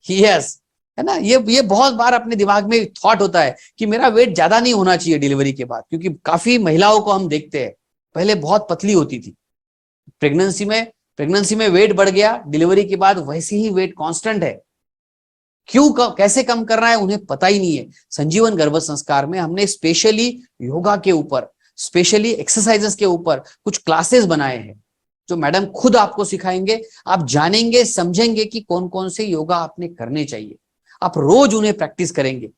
यस, है ना। ये बहुत बार अपने दिमाग में थॉट होता है कि मेरा वेट ज्यादा नहीं होना चाहिए डिलीवरी के बाद, क्योंकि काफी महिलाओं को हम देखते हैं पहले बहुत पतली होती थी, प्रेगनेंसी में वेट बढ़ गया, डिलीवरी के बाद वैसे ही वेट कांस्टेंट है। कैसे कम करना है उन्हें पता ही नहीं है। संजीवन गर्भ संस्कार में हमने स्पेशली योगा के ऊपर, स्पेशली एक्सरसाइजेस के ऊपर कुछ क्लासेस बनाए हैं जो मैडम खुद आपको सिखाएंगे। आप जानेंगे, समझेंगे कि कौन कौन से योगा आपने करने चाहिए। आप रोज उन्हें प्रैक्टिस करेंगे।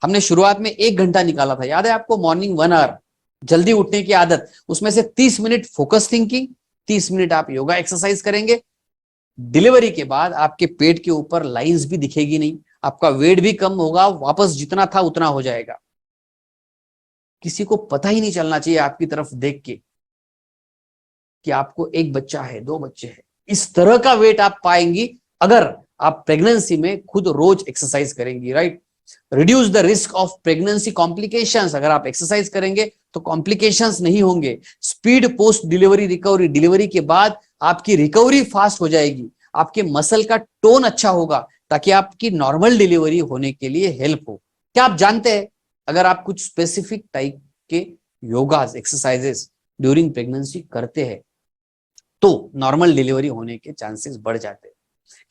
हमने शुरुआत में 1 घंटा निकाला था, याद है आपको? मॉर्निंग 1 आवर जल्दी उठने की आदत, उसमें से 30 मिनट फोकस थिंकिंग, 30 मिनट आप योगा एक्सरसाइज करेंगे। डिलीवरी के बाद आपके पेट के ऊपर लाइंस भी दिखेगी नहीं, आपका वेट भी कम होगा, वापस जितना था उतना हो जाएगा। किसी को पता ही नहीं चलना चाहिए आपकी तरफ देख के कि आपको 1 बच्चा है, 2 बच्चे हैं। इस तरह का वेट आप पाएंगी अगर आप प्रेगनेंसी में खुद रोज एक्सरसाइज करेंगी, right. Reduce the risk of pregnancy complications. अगर आप एक्सरसाइज करेंगे तो कॉम्प्लिकेशंस नहीं होंगे। Speed post delivery recovery. Delivery के बाद आपकी रिकवरी फास्ट हो जाएगी, आपके मसल का टोन अच्छा होगा ताकि आपकी नॉर्मल डिलीवरी होने के लिए हेल्प हो। क्या आप जानते हैं अगर आप कुछ स्पेसिफिक टाइप के योगास एक्सरसाइजेस ड्यूरिंग प्रेगनेंसी करते हैं तो नॉर्मल डिलीवरी होने के चांसेस बढ़ जाते हैं।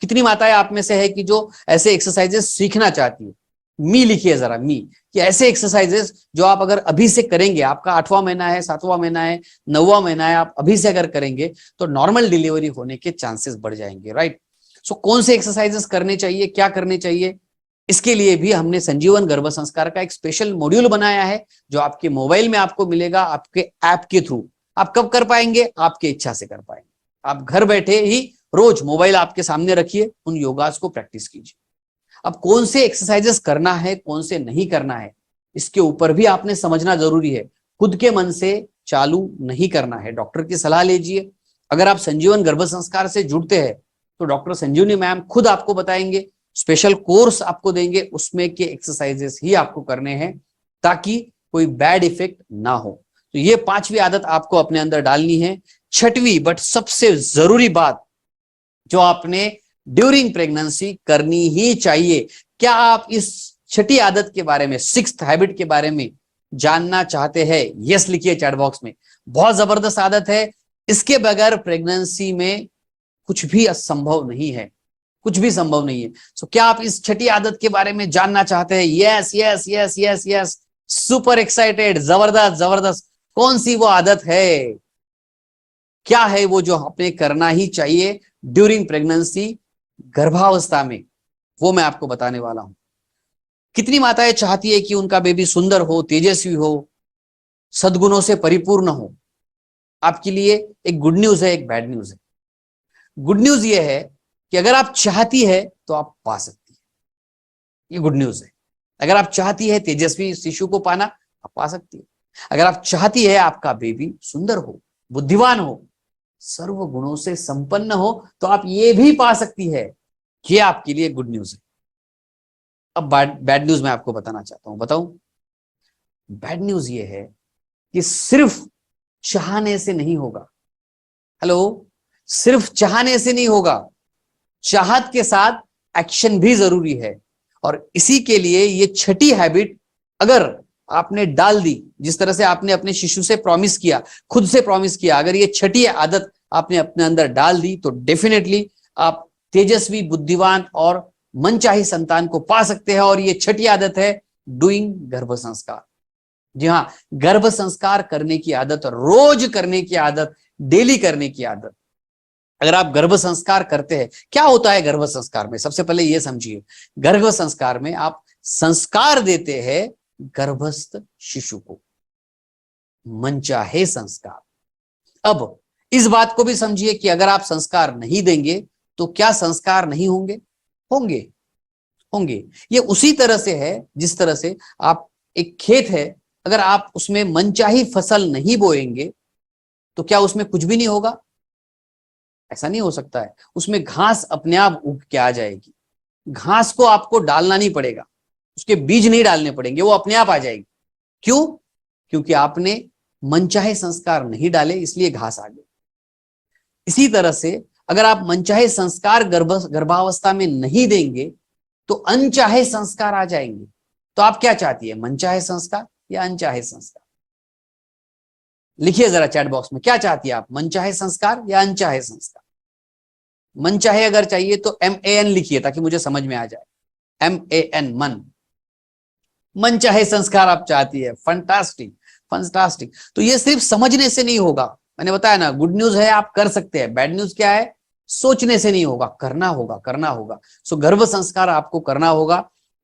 कितनी माताएं आप में से है कि जो ऐसे एक्सरसाइजेस सीखना चाहती है? मी लिखिए जरा, मी, कि ऐसे एक्सरसाइजेस जो आप अगर अभी से करेंगे, आपका 8वां महीना है, 7वां महीना है, 9वां महीना है, आप अभी से अगर करेंगे तो नॉर्मल डिलीवरी होने के चांसेस बढ़ जाएंगे, राइट। सो कौन से एक्सरसाइजेस करने चाहिए, क्या करने चाहिए, इसके लिए भी हमने संजीवन गर्भ संस्कार का एक स्पेशल मॉड्यूल बनाया है जो आपके मोबाइल में आपको मिलेगा, आपके ऐप के थ्रू। आप कब कर पाएंगे? आपके इच्छा से कर पाएंगे। आप घर बैठे ही रोज मोबाइल आपके सामने रखिए, उन योगास को प्रैक्टिस कीजिए। अब कौन से एक्सरसाइजेस करना है, कौन से नहीं करना है, इसके ऊपर भी आपने समझना जरूरी है। खुद के मन से चालू नहीं करना है, डॉक्टर की सलाह लीजिए। अगर आप संजीवन गर्भ संस्कार से जुड़ते हैं तो डॉक्टर संजीवनी मैम खुद आपको बताएंगे, स्पेशल कोर्स आपको देंगे, उसमें के एक्सरसाइजेस ही आपको करने हैं ताकि कोई बैड इफेक्ट ना हो। तो ये 5वीं आदत आपको अपने अंदर डालनी है। 6वीं बट सबसे जरूरी बात जो आपने ड्यूरिंग प्रेगनेंसी करनी ही चाहिए। क्या आप इस 6ठी आदत के बारे में, 6th हैबिट के बारे में जानना चाहते हैं? यस लिखिए चैट बॉक्स में। बहुत जबरदस्त आदत है, इसके बगैर प्रेगनेंसी में कुछ भी असंभव नहीं है, कुछ भी संभव नहीं है। सो क्या आप इस 6ठी आदत के बारे में जानना चाहते हैं? Yes yes yes yes yes, super excited, जबरदस्त जबरदस्त। कौन सी वो आदत है, क्या है वो जो आपने करना ही चाहिए ड्यूरिंग प्रेगनेंसी, गर्भावस्था में, वो मैं आपको बताने वाला हूं। कितनी माताएं चाहती है कि उनका बेबी सुंदर हो, तेजस्वी हो, सद्गुणों से परिपूर्ण हो? आपके लिए एक गुड न्यूज है, एक बैड न्यूज है। गुड न्यूज ये है कि अगर आप चाहती है तो आप पा सकती है, ये गुड न्यूज है। अगर आप चाहती है तेजस्वी शिशु को पाना, आप पा सकती है। अगर आप चाहती है आपका बेबी सुंदर हो, बुद्धिमान हो, सर्व गुणों से संपन्न हो, तो आप ये भी पा सकती है। ये आपके लिए गुड न्यूज है। अब बैड न्यूज मैं आपको बताना चाहता हूं, बताऊं? बैड न्यूज ये है कि सिर्फ चाहने से नहीं होगा। हेलो, सिर्फ चाहने से नहीं होगा, चाहत के साथ एक्शन भी जरूरी है। और इसी के लिए ये 6ठी हैबिट अगर आपने डाल दी, जिस तरह से आपने अपने शिशु से प्रॉमिस किया, खुद से प्रॉमिस किया, अगर ये 6ठी आदत आपने अपने अंदर डाल दी तो डेफिनेटली आप तेजस्वी, बुद्धिमान और मनचाही संतान को पा सकते हैं। और ये 6ठी आदत है डूइंग गर्भ संस्कार। जी हाँ, गर्भ संस्कार करने की आदत, रोज करने की आदत, डेली करने की आदत। अगर आप गर्भ संस्कार करते हैं, क्या होता है गर्भ संस्कार में? सबसे पहले यह समझिए, गर्भ संस्कार में आप संस्कार देते हैं गर्भस्थ शिशु को, मनचाहे संस्कार। अब इस बात को भी समझिए कि अगर आप संस्कार नहीं देंगे तो क्या संस्कार नहीं होंगे? होंगे, होंगे। ये उसी तरह से है जिस तरह से आप, एक खेत है, अगर आप उसमें मनचाही फसल नहीं बोएंगे तो क्या उसमें कुछ भी नहीं होगा? ऐसा नहीं हो सकता है। उसमें घास अपने आप उग के आ जाएगी। घास को आपको डालना नहीं पड़ेगा, उसके बीज नहीं डालने पड़ेंगे, वो अपने आप आ जाएगी। क्यों? क्योंकि आपने मनचाहे संस्कार नहीं डाले, इसलिए घास आ गई। इसी तरह से अगर आप मनचाहे संस्कार गर्भावस्था में नहीं देंगे तो अनचाहे संस्कार आ जाएंगे। तो आप क्या चाहती है, मनचाहे संस्कार या अनचाहे संस्कार? लिखिए जरा चैट बॉक्स में, क्या चाहती है आप, मनचाहे संस्कार या अनचाहे संस्कार? मनचाहे अगर चाहिए तो MAN लिखिए ताकि मुझे समझ में आ जाए। MAN, मन। मनचाहे संस्कार आप चाहती है। Fantastic, fantastic. तो ये सिर्फ समझने से नहीं होगा, मैंने बताया ना, गुड न्यूज है आप कर सकते हैं, बैड न्यूज क्या है, सोचने से नहीं होगा, करना होगा, करना होगा। सो गर्भ संस्कार आपको करना होगा।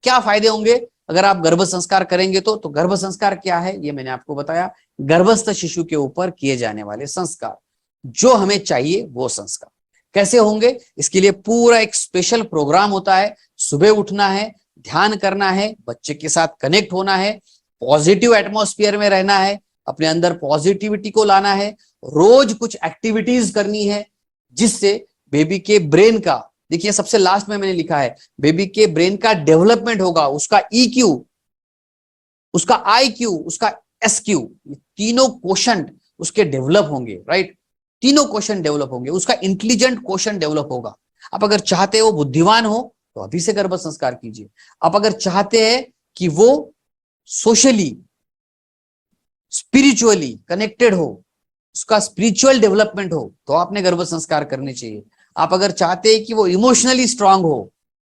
क्या फायदे होंगे अगर आप गर्भ संस्कार करेंगे? तो गर्भ संस्कार क्या है ये मैंने आपको बताया, गर्भस्थ शिशु के ऊपर किए जाने वाले संस्कार, जो हमें चाहिए वो संस्कार। कैसे होंगे? इसके लिए पूरा एक स्पेशल प्रोग्राम होता है। सुबह उठना है, ध्यान करना है, बच्चे के साथ कनेक्ट होना है, पॉजिटिव एटमॉस्फेयर में रहना है, अपने अंदर पॉजिटिविटी को लाना है, रोज कुछ एक्टिविटीज करनी है जिससे बेबी के ब्रेन का, देखिए सबसे लास्ट में मैंने लिखा है, बेबी के ब्रेन का डेवलपमेंट होगा, उसका EQ, उसका IQ, उसका SQ, तीनों क्वोशंट उसके डेवलप होंगे, राइट? तीनों क्वोशंट डेवलप होंगे, उसका इंटेलिजेंट क्वोशंट डेवलप होगा। आप अगर चाहते हो बुद्धिमान हो तो अभी से गर्भ संस्कार कीजिए। आप अगर चाहते हैं कि वो सोशली स्पिरिचुअली कनेक्टेड हो, उसका स्पिरिचुअल डेवलपमेंट हो, तो आपने गर्भ संस्कार करने चाहिए। आप अगर चाहते हैं कि वो इमोशनली स्ट्रांग हो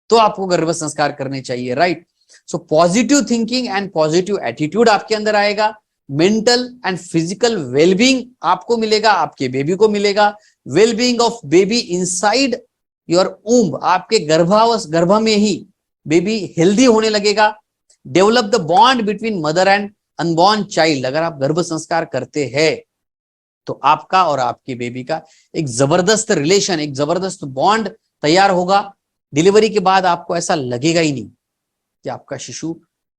तो आपको गर्भ संस्कार करने चाहिए, right? So positive thinking and positive attitude आपके अंदर आएगा, मेंटल एंड फिजिकल वेलबींग आपको मिलेगा, आपके बेबी को मिलेगा, wellbeing of baby inside your womb, आपके गर्भ में ही बेबी हेल्दी होने लगेगा। Develop the bond between mother and unborn child, अगर आप गर्भ संस्कार करते हैं तो आपका और आपके बेबी का एक जबरदस्त रिलेशन, एक जबरदस्त बॉन्ड तैयार होगा। डिलीवरी के बाद आपको ऐसा लगेगा ही नहीं कि आपका शिशु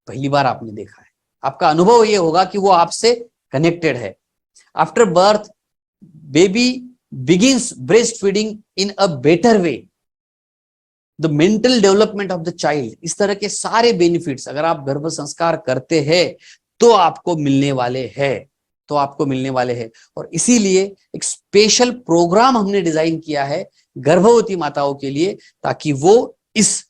पहली बार आपने देखा है, आपका अनुभव यह होगा कि वो आपसे कनेक्टेड है। After birth baby begins breast feeding in a better way, the mental development of the child, इस तरह के सारे बेनिफिट्स अगर आप गर्भ संस्कार करते हैं तो आपको मिलने वाले हैं, तो आपको मिलने वाले हैं। और इसीलिए एक स्पेशल प्रोग्राम हमने डिजाइन किया है गर्भवती माताओं के लिए, ताकि वो इस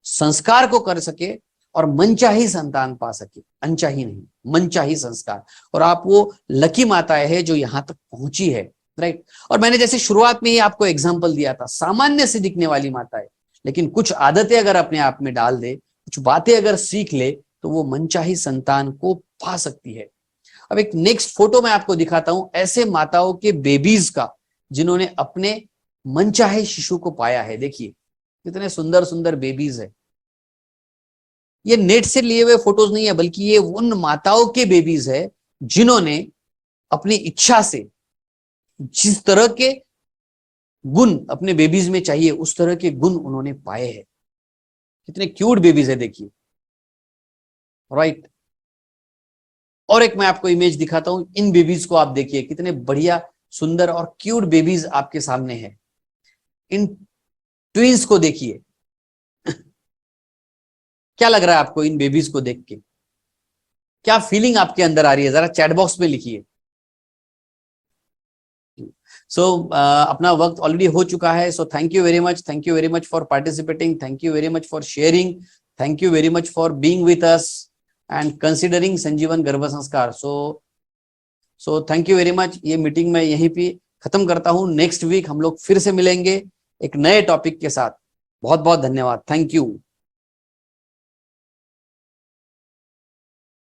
संस्कार को कर सके और मनचाही संतान पा सके, अनचाही नहीं, मनचाही संस्कार। और आप वो लकी माताएं हैं जो यहां तक पहुंची है, राइट? और मैंने जैसे शुरुआत में ही आपको एग्जांपल दिया था, सामान्य से दिखने वाली माताएं, लेकिन कुछ आदतें अगर अपने आप में डाल दे, कुछ बातें अगर सीख ले, तो वो मनचाही संतान को पा सकती है। अब एक नेक्स्ट फोटो मैं आपको दिखाता हूं ऐसे माताओं के बेबीज का जिन्होंने अपने मनचाहे शिशु को पाया है। देखिए कितने सुंदर सुंदर बेबीज है। ये नेट से लिए हुए फोटोज नहीं है, बल्कि ये उन माताओं के बेबीज है जिन्होंने अपनी इच्छा से जिस तरह के गुण अपने बेबीज में चाहिए उस तरह के गुण उन्होंने पाए हैं। कितने क्यूट बेबीज है देखिए, राइट? और एक मैं आपको इमेज दिखाता हूं, इन बेबीज को आप देखिए, कितने बढ़िया सुंदर और क्यूट बेबीज आपके सामने है। इन ट्विंस को देखिए क्या लग रहा है आपको इन बेबीज को देख के? क्या फीलिंग आपके अंदर आ रही है? जरा चैट बॉक्स में लिखिए। अपना वक्त ऑलरेडी हो चुका है। So thank you very much for participating, thank you very much for sharing, thank you very much for being with us and considering Sanjeevan Garbh Sanskar. So thank you very much. ये meeting मैं यहीं पे खत्म करता हूं। नेक्स्ट वीक हम लोग फिर से मिलेंगे एक नए टॉपिक के साथ। बहुत बहुत धन्यवाद। Thank you.